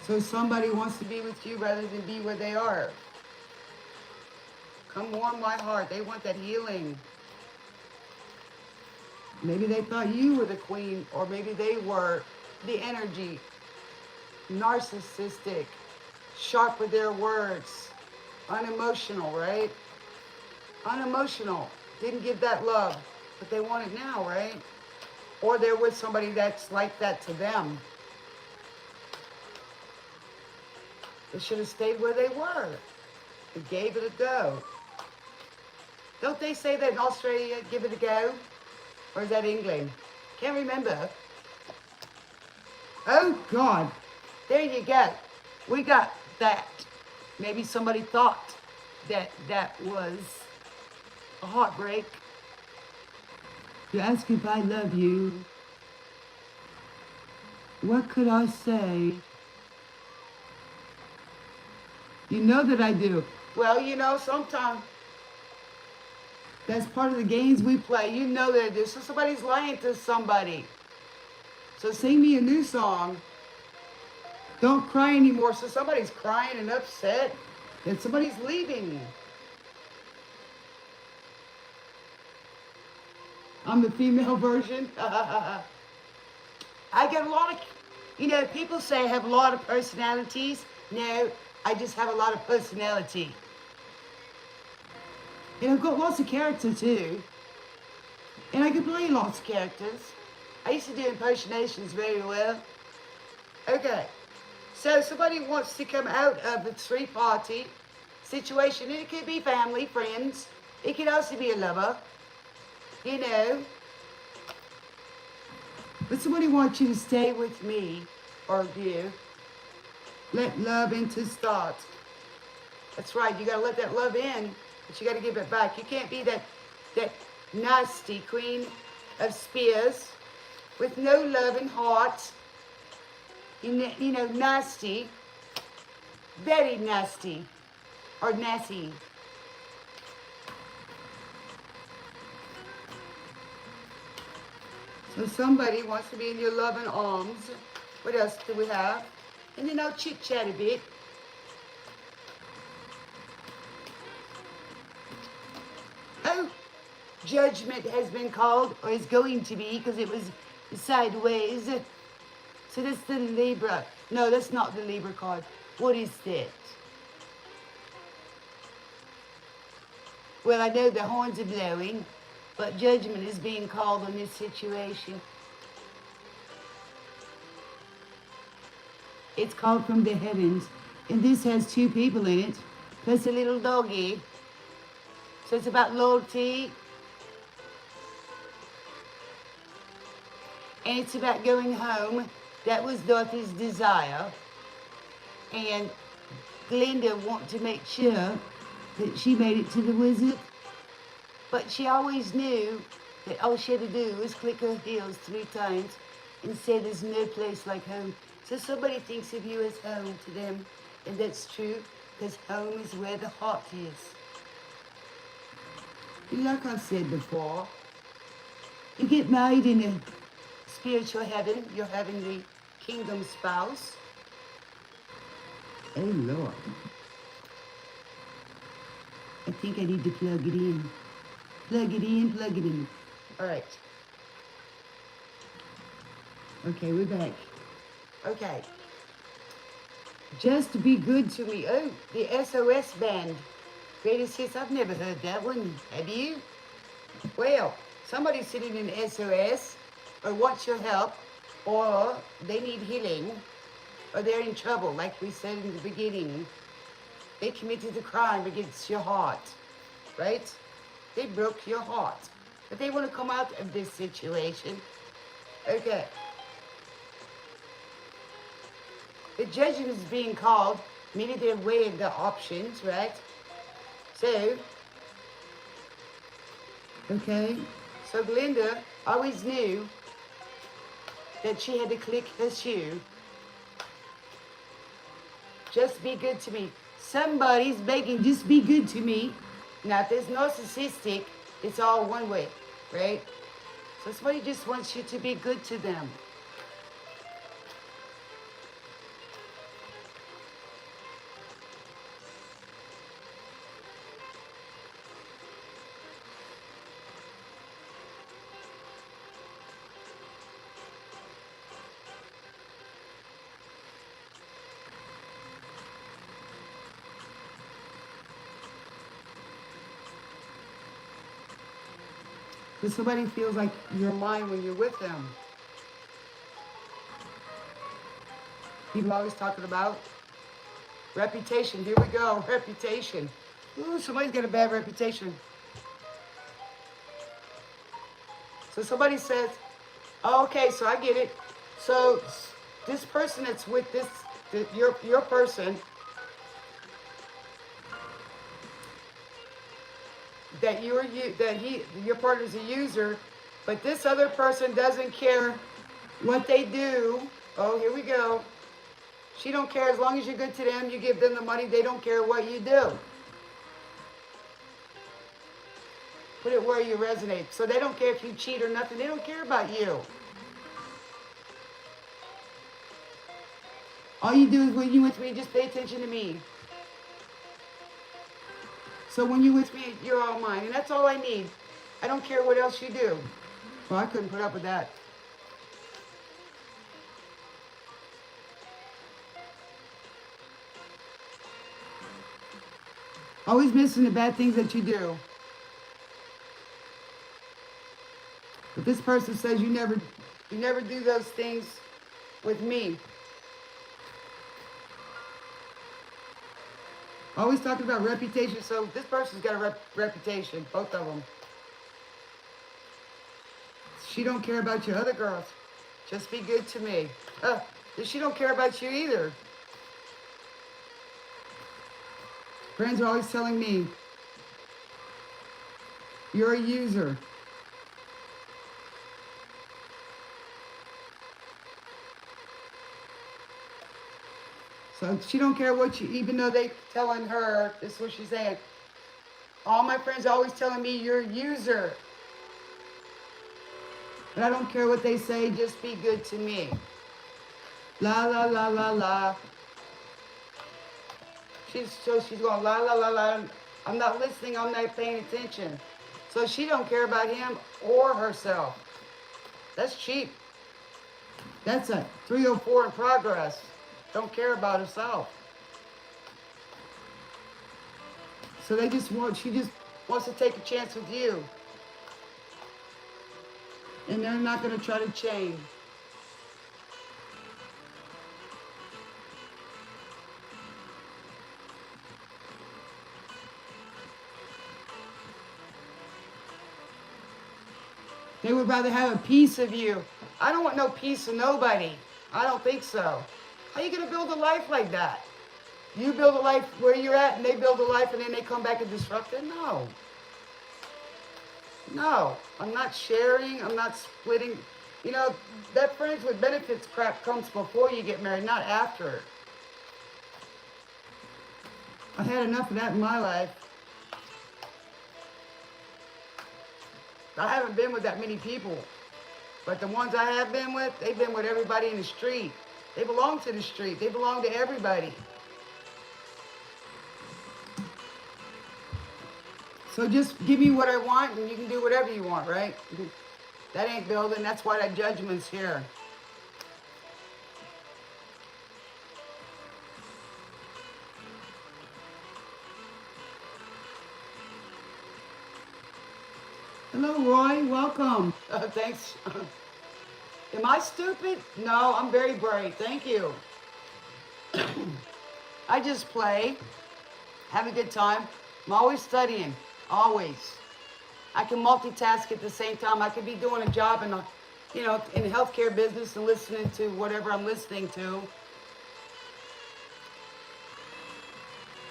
So somebody wants to be with you rather than be where they are. Come warm my heart. They want that healing. Maybe they thought you were the queen, or maybe they were the energy. Narcissistic, sharp with their words, unemotional, right? Unemotional. Didn't give that love, but they want it now, right? Or they're with somebody that's like that to them. They should have stayed where they were and gave it a go. Don't they say that in Australia, give it a go? Or is that England? Can't remember. Oh, God. There you go. We got that. Maybe somebody thought that that was a heartbreak. You ask if I love you. What could I say? You know that I do. Well, you know, sometimes that's part of the games we play. You know that I do. So somebody's lying to somebody. So sing me a new song. Don't cry anymore. So somebody's crying and upset that somebody's leaving. I'm the female version. I get a lot of, you know, people say I have a lot of personalities. No, I just have a lot of personality. And I've got lots of character too. And I can play lots of characters. I used to do impersonations very well. Okay. So somebody wants to come out of the street party situation. And it could be family, friends. It could also be a lover. You know. But somebody wants you to stay with me, or you. Let love in to start. That's right. You got to let that love in, but you got to give it back. You can't be that nasty queen of spears with no love and heart. You know, nasty. Very nasty. Or nasty. So somebody wants to be in your loving arms. What else do we have? And then I'll chit-chat a bit. Oh, judgment has been called, or is going to be, because it was sideways. So that's the Libra. No, that's not the Libra card. What is that? Well, I know the horns are blowing, but judgment is being called on this situation. It's called from the heavens. And this has two people in it, plus a little doggy. So it's about loyalty. And it's about going home. That was Dorothy's desire. And Glenda wanted to make sure that she made it to the wizard. But she always knew that all she had to do was click her heels 3 times and say there's no place like home. So somebody thinks of you as home to them, and that's true, because home is where the heart is. Like I've said before, you get married in a spiritual heaven, your heavenly kingdom spouse. Oh Lord. I think I need to plug it in. Plug it in, plug it in. All right. Okay, we're back. Okay. Just be good to me. Oh, the SOS band. Greatest hits. I've never heard that one. Have you? Well, somebody's sitting in SOS, or wants your help, or they need healing, or they're in trouble, like we said in the beginning. They committed a crime against your heart, right? They broke your heart. But they want to come out of this situation. Okay. The judgment is being called, meaning they're weighing the options, right? So, okay. So Glenda always knew that she had to click her shoe. Just be good to me. Somebody's begging, just be good to me. Now, if there's narcissistic, it's all one way, right? So somebody just wants you to be good to them. Because somebody feels like you're mine when you're with them. People always talking about reputation. Here we go, reputation. Ooh, somebody's got a bad reputation. So somebody says, oh, okay, so I get it. So this person that's with this, your person, that your partner's a user, but this other person doesn't care what they do. Oh, here we go. She don't care as long as you're good to them, you give them the money, they don't care what you do. Put it where you resonate. So they don't care if you cheat or nothing, they don't care about you. All you do is when you're with me, just pay attention to me. So when you're with me, you're all mine. And that's all I need. I don't care what else you do. Well, I couldn't put up with that. Always missing the bad things that you do. But this person says you never do those things with me. Always talking about reputation, so this person's got a reputation, both of them. She don't care about your other girls. Just be good to me. She don't care about you either. Friends are always telling me, you're a user. So she don't care what you, even though they telling her, this is what she's saying. All my friends are always telling me you're a user. But I don't care what they say, just be good to me. La, la, la, la, la. She's going la, la, la, la. I'm not listening, I'm not paying attention. So she don't care about him or herself. That's cheap. That's a 304 in progress. Don't care about herself. So she just wants to take a chance with you. And they're not going to try to change. They would rather have a piece of you. I don't want no piece of nobody. I don't think so. How are you going to build a life like that? You build a life where you're at and they build a life and then they come back and disrupt it? No. No. I'm not sharing. I'm not splitting. You know, that friends with benefits crap comes before you get married, not after. I had enough of that in my life. I haven't been with that many people. But the ones I have been with, they've been with everybody in the street. They belong to the street. They belong to everybody. So just give me what I want and you can do whatever you want, right? That ain't building. That's why that judgment's here. Hello, Roy. Welcome. Thanks. Am I stupid? No, I'm very bright. Thank you. I just play, have a good time. I'm always studying, always. I can multitask at the same time. I could be doing a job in the healthcare business and listening to whatever I'm listening to.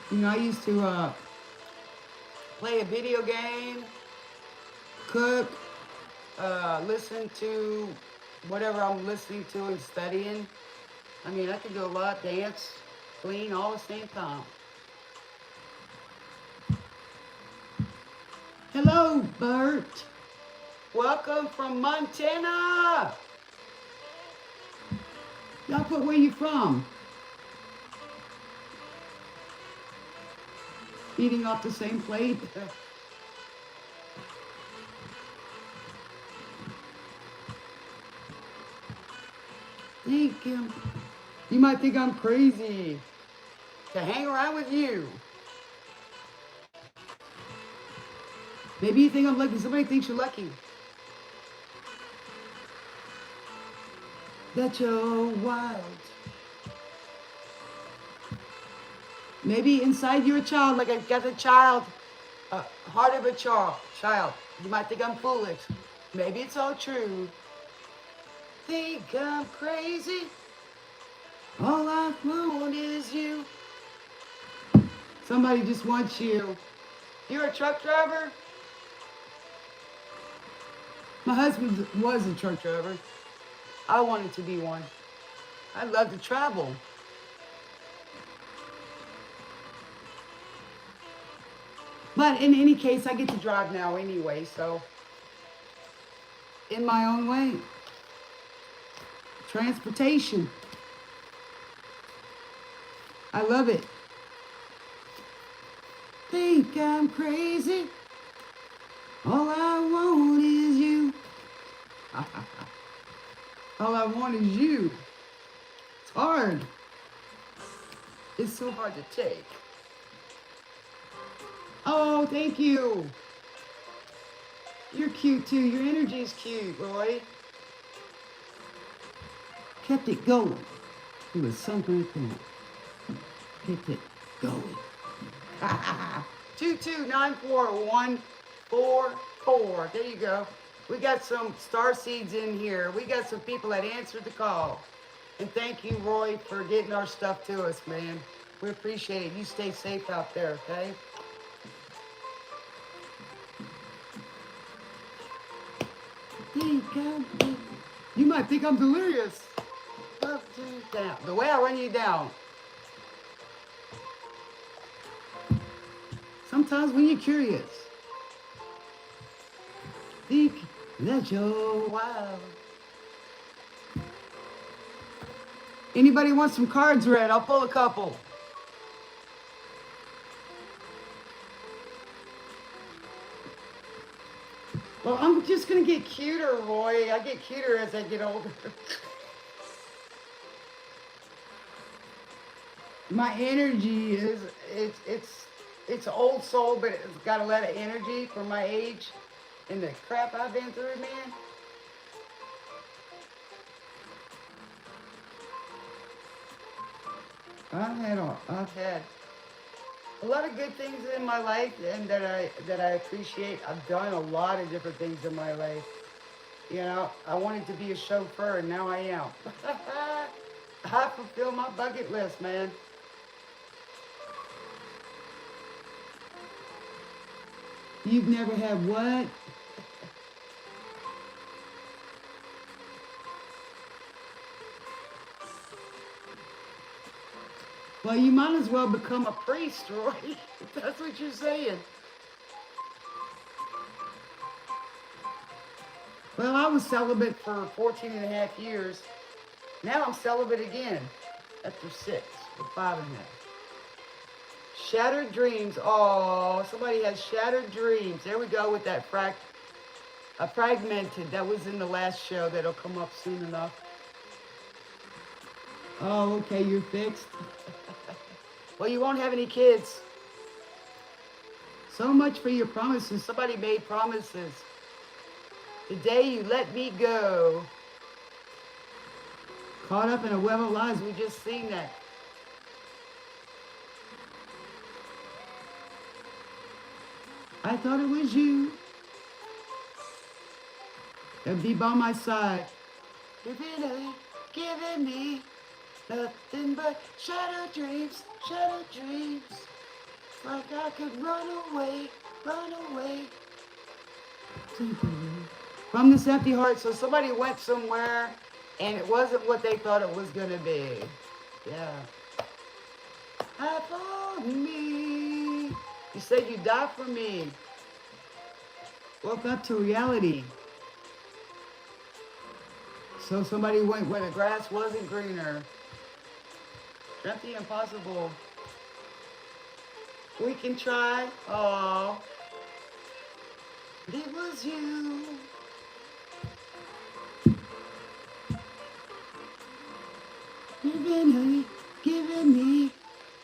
You know, I used to play a video game, cook, listen to whatever I'm listening to and studying. I mean, I can do a lot, dance, clean, all at the same time. Hello, Bert. Welcome from Montana. Y'all put where you from? Eating off the same plate? You might think I'm crazy to hang around with you. Maybe you think I'm lucky. Somebody thinks you're lucky. That you're wild. Maybe inside you're a child, like I've got a child, heart of a child. You might think I'm foolish. Maybe it's all true. Think I'm crazy. All I want is you. Somebody just wants you. You're a truck driver? My husband was a truck driver. I wanted to be one. I love to travel. But in any case, I get to drive now anyway, so in my own way. Transportation. I love it. Think I'm crazy. All I want is you. All I want is you. It's hard. It's so hard to take. Oh, thank you. You're cute too. Your energy's cute, Roy. Kept it going. It was something like that. Kept it going. 2294144. There you go. We got some star seeds in here. We got some people that answered the call. And thank you, Roy, for getting our stuff to us, man. We appreciate it. You stay safe out there, okay? You might think I'm delirious. Up, down. The way I run you down. Sometimes when you're curious, think that you're wild. Anybody want some cards read? I'll pull a couple. Well, I'm just gonna get cuter, Roy. I get cuter as I get older. My energy is it's old soul, but it's got a lot of energy for my age and the crap I've been through, man. I've had a lot of good things in my life, and that I appreciate. I've done a lot of different things in my life. You know, I wanted to be a chauffeur, and now I am. I fulfill my bucket list, man. You've never had what? Well, you might as well become a priest, Roy. That's what you're saying. Well, I was celibate for 14 and a half years. Now I'm celibate again after 6 or 5.5. Shattered dreams. Oh, somebody has shattered dreams. There we go with that fragmented. That was in the last show. That'll come up soon enough. Oh, okay, you're fixed. Well, you won't have any kids. So much for your promises. Somebody made promises. The day you let me go. Caught up in a web of lies. We just seen that. I thought it was you. And be by my side. Giving me nothing but shattered dreams, shattered dreams. Like I could run away, run away. From this empty heart. So somebody went somewhere and it wasn't what they thought it was gonna be. Yeah. Die for me. You said you died for me. Woke up to reality. So somebody went where the grass wasn't greener. Dreamt the impossible. We can try. Oh, it was you. Giving me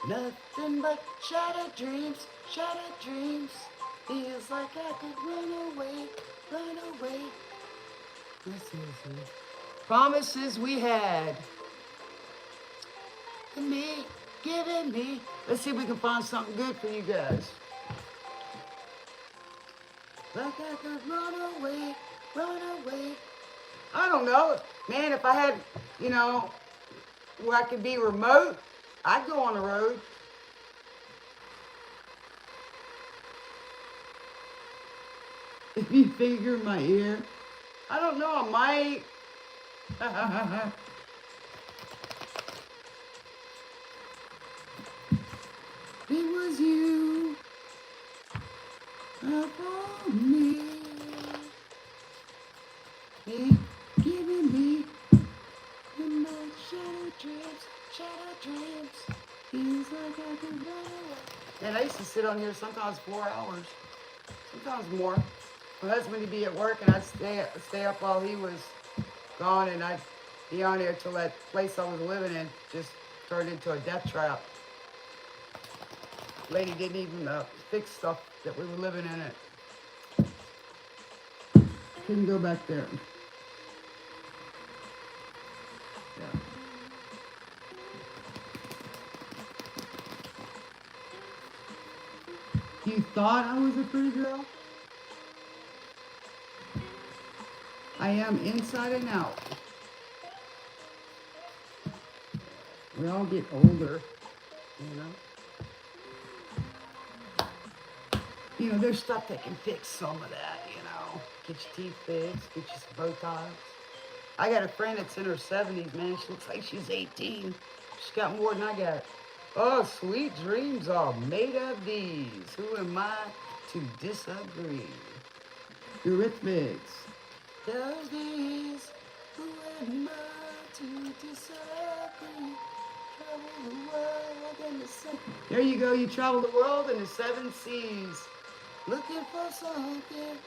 nothing but shattered dreams, shattered dreams. Feels like I could run away, run away. Promises we had. Me, giving me. Let's see if we can find something good for you guys. Like I could run away, run away. I don't know. Man, if I had, you know, where I could be remote, I'd go on the road. If you finger in my ear, I don't know, I might. It was you for me. Giving me in my shattered dreams, shattered dreams. Feels like I could run away. And I used to sit on here sometimes 4 hours, sometimes more. My husband would be at work and I'd stay up while he was gone, and I'd be on here till that place I was living in just turned into a death trap. Lady didn't even fix stuff that we were living in it. Couldn't go back there. Yeah. You thought I was a pretty girl? I am inside and out. We all get older, you know. You know, there's stuff that can fix some of that, you know. Get your teeth fixed, get you some Botox. I got a friend that's in her 70s, man. She looks like she's 18. She's got more than I got. Oh, sweet dreams are made of these. Who am I to disagree? Eurythmics. Those days, who am I to disagree? Travel the world in the seven. There you go, you travel the world in the 7 seas. Looking for something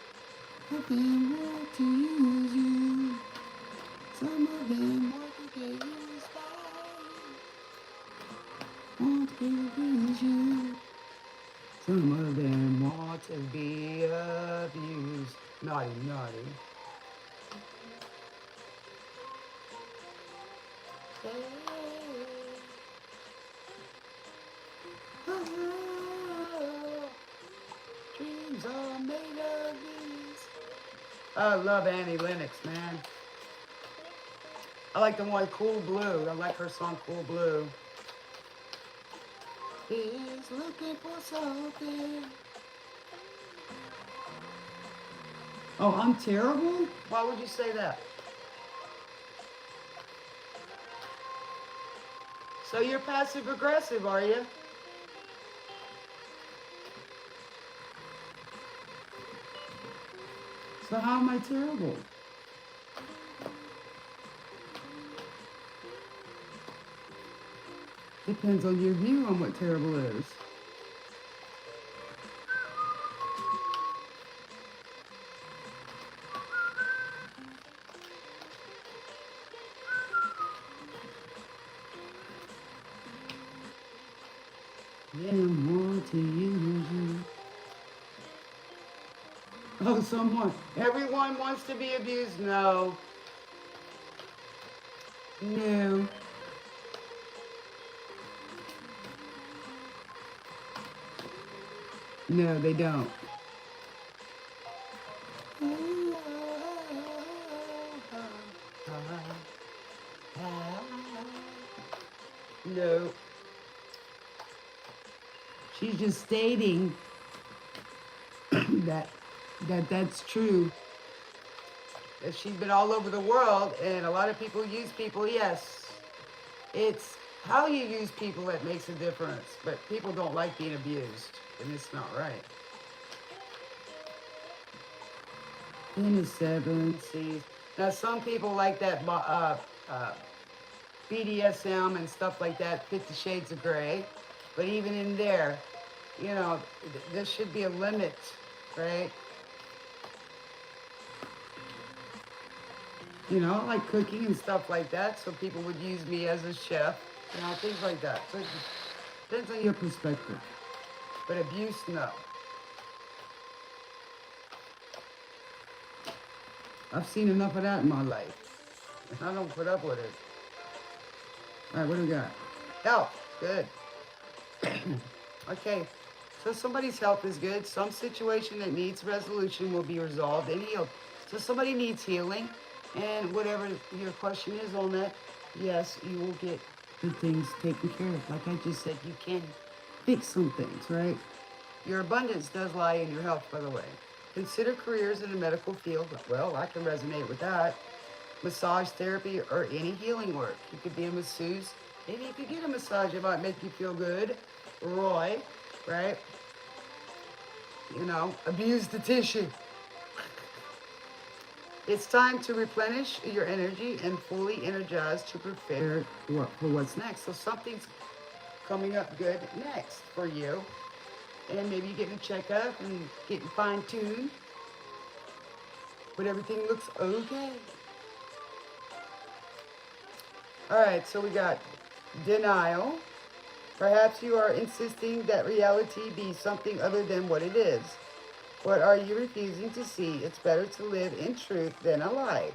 want to use you. Some of them want to get used by you. abuse you. Some of them want to be abused. Naughty, naughty. Hey. Oh, dreams are made of these. I love Annie Lennox, man. I like the one Cool Blue. I like her song Cool Blue. He's looking for something. Oh, I'm terrible? Why would you say that? So you're passive aggressive, are you? So how am I terrible? Depends on your view on what terrible is. Yeah, want to use you. Oh, someone. Everyone wants to be abused? No. No. No, they don't. No. She's just stating that that's true. That she's been all over the world, and a lot of people use people. Yes, it's how you use people that makes a difference. But people don't like being abused, and it's not right. In the 70s. Now, some people like that BDSM and stuff like that, 50 Shades of Grey. But even in there, you know, there should be a limit, right? You know, like cooking and stuff like that, so people would use me as a chef, you know, things like that. So it depends on your perspective. But abuse, no. I've seen enough of that in my life. And I don't put up with it. All right, what do we got? Health, good. Okay, so somebody's health is good. Some situation that needs resolution will be resolved and healed. So somebody needs healing. And whatever your question is on that, yes, you will get the things taken care of. Like I just said, you can fix some things, right? Your abundance does lie in your health, by the way. Consider careers in the medical field. Well, I can resonate with that. Massage therapy or any healing work. You could be a masseuse. Maybe you could get a massage. It might make you feel good. Roy, right? You know, abuse the tissue. It's time to replenish your energy and fully energize to prepare for what's next. So something's coming up good next for you. And maybe you're getting a checkup and getting fine-tuned. But everything looks okay. All right, so we got denial. Perhaps you are insisting that reality be something other than what it is. What are you refusing to see? It's better to live in truth than a lie.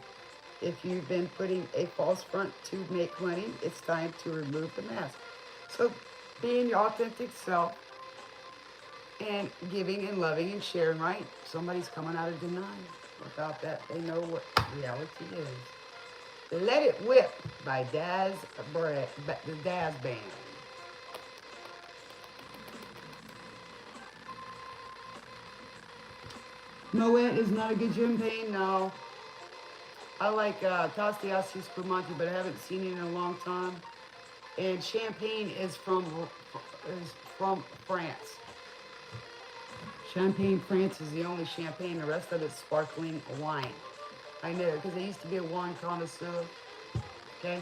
If you've been putting a false front to make money, it's time to remove the mask. So being your authentic self and giving and loving and sharing, right? Somebody's coming out of denial. Without that, they know what reality is. Let It Whip by the Daz Band. Moet is not a good champagne, no. I like Castiasis Spumante, but I haven't seen it in a long time. And champagne is from France. Champagne France is the only champagne. The rest of it's sparkling wine. I know, because I used to be a wine connoisseur. Okay?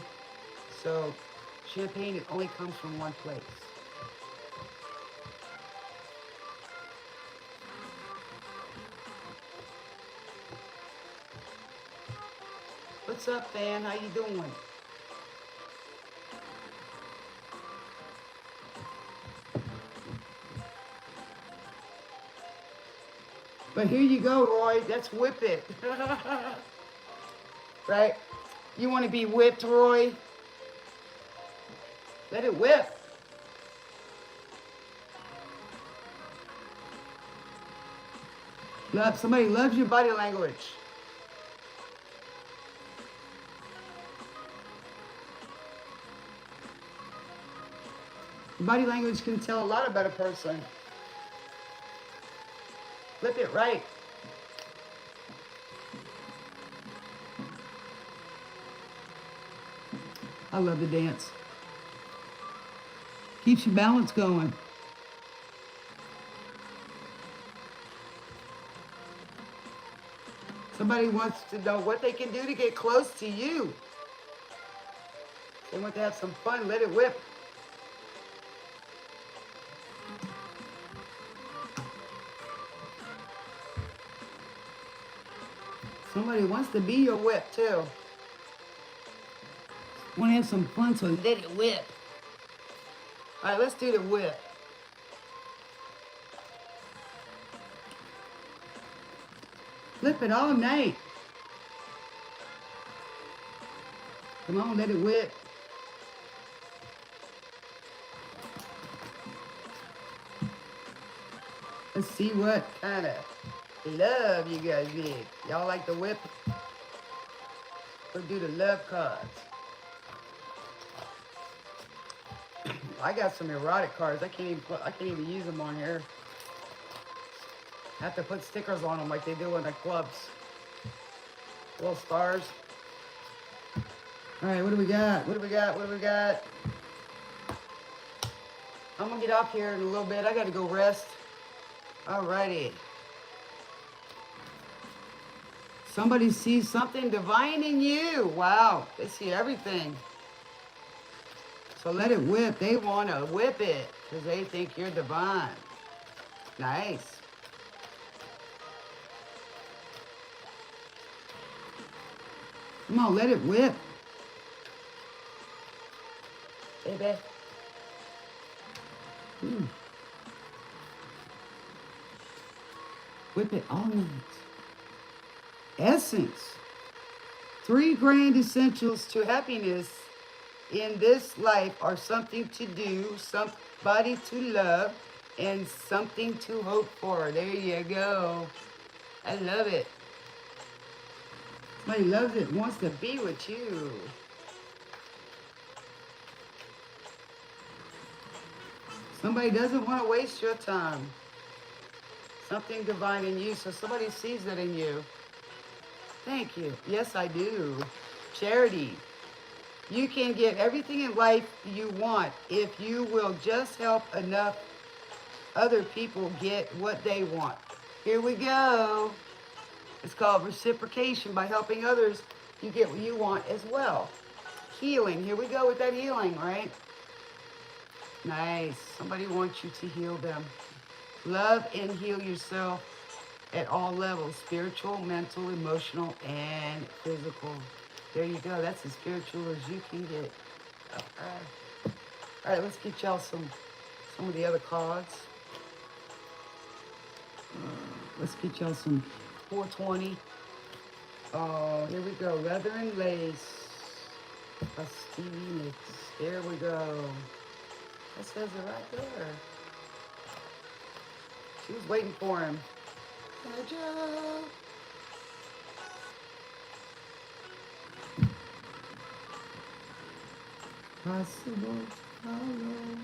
So, champagne, it only comes from one place. What's up, fan? How you doing? But here you go, Roy. Let's whip it. Right? You want to be whipped, Roy? Let it whip. Love. Somebody loves your body language. Body language can tell a lot about a person. Flip it right. I love to dance. Keeps your balance going. Somebody wants to know what they can do to get close to you. They want to have some fun. Let it whip. Somebody wants to be your whip too. Want to have some fun, so let it whip. All right, let's do the whip. Flip it all night. Come on, let it whip. Let's see what kind of love you guys need. Y'all like the whip? We'll do the love cards. I got some erotic cards. I can't even use them on here. I have to put stickers on them like they do in the clubs. Little stars. All right, what do we got? What do we got? What do we got? I'm gonna get off here in a little bit. I gotta go rest. Alrighty. Somebody sees something divine in you. Wow, they see everything. So let it whip. They want to whip it because they think you're divine. Nice. Come on, let it whip. Baby. Whip it all night. Essence. 3 grand essentials to happiness in this life are something to do, somebody to love, and something to hope for. There you go. I love it. Somebody loves it, wants to be with you. Somebody doesn't want to waste your time. Something divine in you, so somebody sees that in you. Thank you. Yes, I do. Charity. You can get everything in life you want if you will just help enough other people get what they want. Here we go. It's called reciprocation. By helping others, you get what you want as well. Healing. Here we go with that healing, right? Nice. Somebody wants you to heal them. Love and heal yourself at all levels. Spiritual, mental, emotional, and physical. There you go. That's as spiritual as you can get. All right, let's get y'all some of the other cards. Let's get y'all some 420. Oh, here we go. Leather and lace. A Stevie mix. There we go. That says it right there. She was waiting for him. Joe. Possible follow.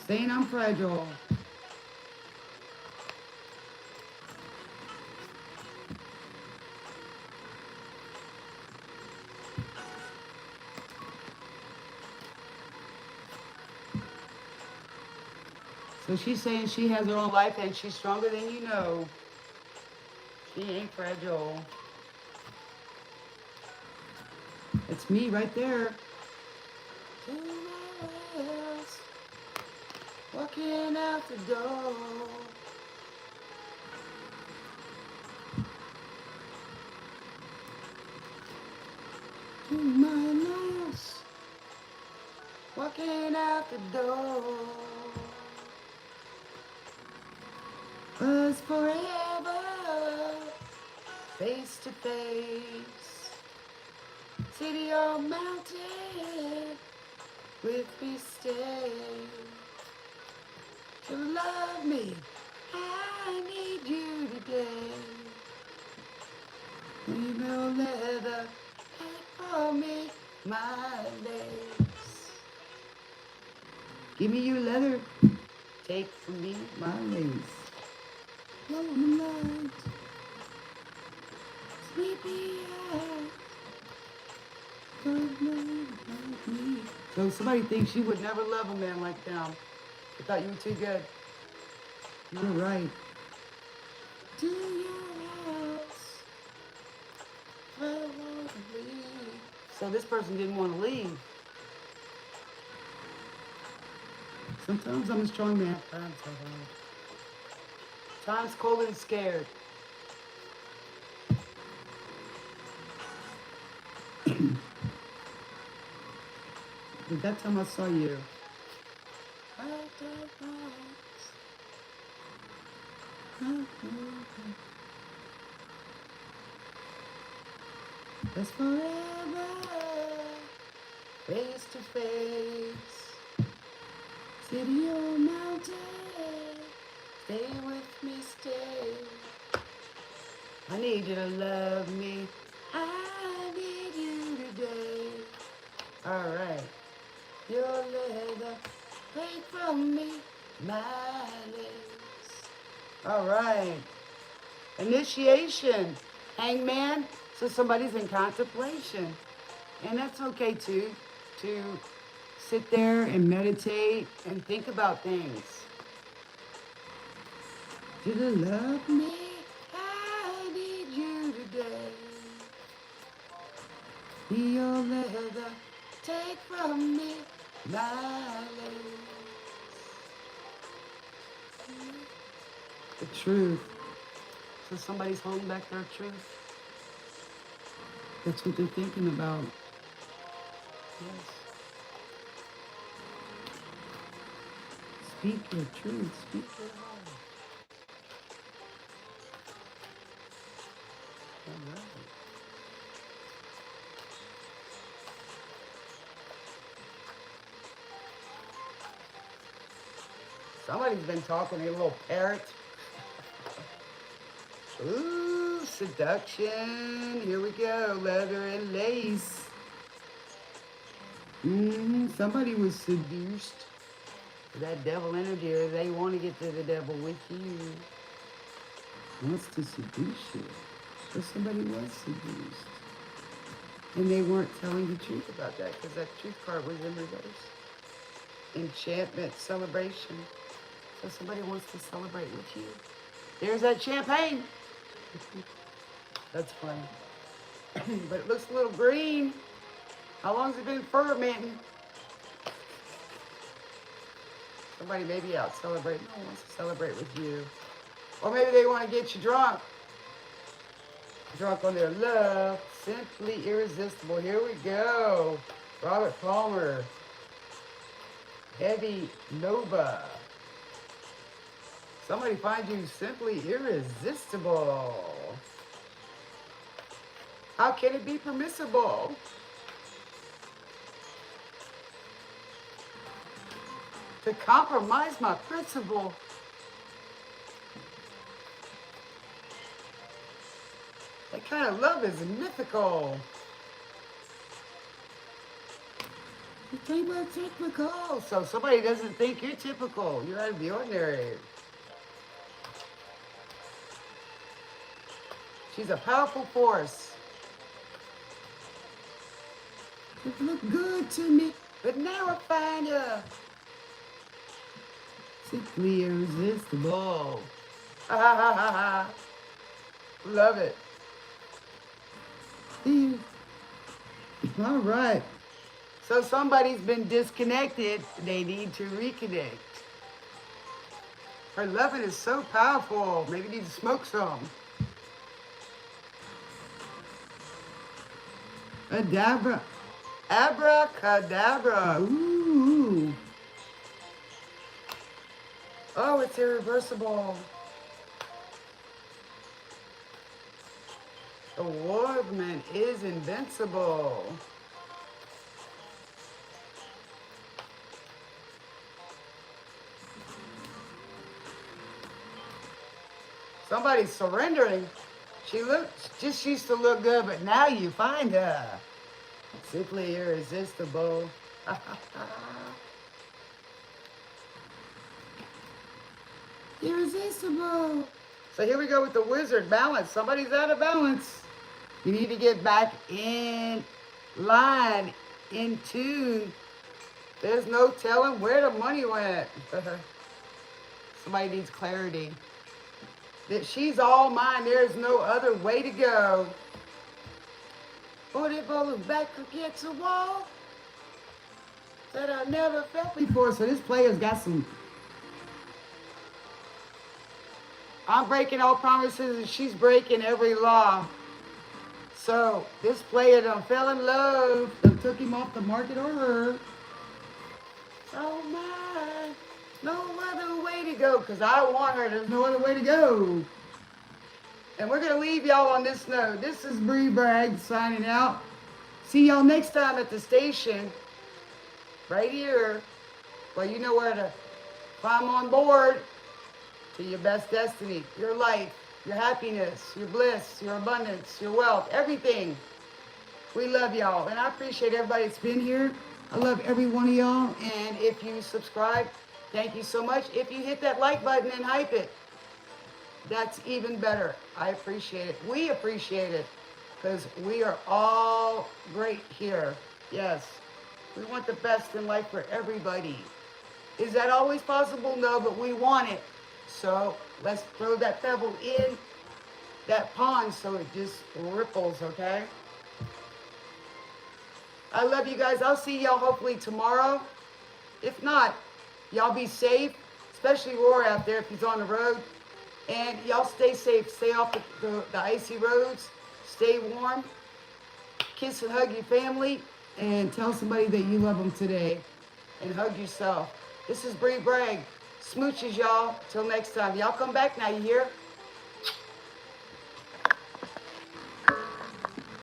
Saying I'm fragile. So she's saying she has her own life and she's stronger than you know. She ain't fragile. It's me right there. Walking out the door. To my loss. Walking out the door. forever, face to face, city or mountain, with me stay. To love me, I need you today. Leave no leather, take for me my lace. Give me your leather, take from me my lace. Lonely night, sleepy eyes, don't like me. So somebody thinks you would never love a man like them. I thought you were too good. You're right. To your house, I want to leave. So this person didn't want to leave. Sometimes I'm a strong man. Times cold and scared. But that time I saw you. That's forever, face to face, city or mountain, stay with me, stay. I need you to love me, I need you today. All right, your leather, take from me my lace. All right, initiation, hangman. So somebody's in contemplation. And that's okay too, to sit there and meditate and think about things. Do you love me? I need you today. Be your leather, take from me my lace. The truth. So somebody's holding back their truth. That's what they're thinking about. Yes. Speak your truth. Speak your heart. All right. Somebody's been talking, a little parrot. Ooh, seduction. Here we go. Leather and lace. Somebody was seduced. That devil energy, or they want to get to the devil with you. Wants to seduce you. Or somebody was seduced. And they weren't telling the truth about that, because that truth card was in reverse. Enchantment, celebration. So somebody wants to celebrate with you. There's that champagne. That's funny. But it looks a little green. How long's it been fermenting? Somebody may be out celebrating. No one wants to celebrate with you. Or maybe they want to get you drunk. Drunk on their love. Simply irresistible. Here we go. Robert Palmer. Heavy Nova. Somebody finds you simply irresistible. How can it be permissible? To compromise my principle. That kind of love is mythical. You're typical. So somebody doesn't think you're typical. You're out of the ordinary. She's a powerful force. You look good to me, but now I find you simply irresistible. Ha ha ha ha ha. Love it. All right. So somebody's been disconnected. They need to reconnect. Her loving is so powerful. Maybe you need to smoke some. Adabra. Abracadabra. Ooh. Oh, it's irreversible. The Workman is invincible. Somebody's surrendering. She used to look good, but now you find her. Simply irresistible. Irresistible. So here we go with the wizard. Balance. Somebody's out of balance. You need to get back in line, in tune. There's no telling where the money went. Somebody needs clarity. That she's all mine. There's no other way to go. Booty bowling back against the wall that I never felt before. So this player's got some. I'm breaking all promises and she's breaking every law. So this player done fell in love. Done took him off the market or her. Oh my. No other way to go, because I want her. There's no other way to go. And we're going to leave y'all on this note. This is Brie Bragg signing out. See y'all next time at the station. Right here. Well, you know where to climb on board to your best destiny. Your life, your happiness, your bliss, your abundance, your wealth, everything. We love y'all. And I appreciate everybody that's been here. I love every one of y'all. And if you subscribe, thank you so much. If you hit that like button and hype it, that's even better. I appreciate it. We appreciate it because we are all great here. Yes, we want the best in life for everybody. Is that always possible? No, but we want it. So let's throw that pebble in that pond so it just ripples, okay? I love you guys. I'll see y'all hopefully tomorrow. If not, y'all be safe, especially Roy out there if he's on the road. And y'all stay safe. Stay off the icy roads. Stay warm. Kiss and hug your family. And tell somebody that you love them today. And hug yourself. This is Brie Bragg. Smooches, y'all. Till next time. Y'all come back now, you hear?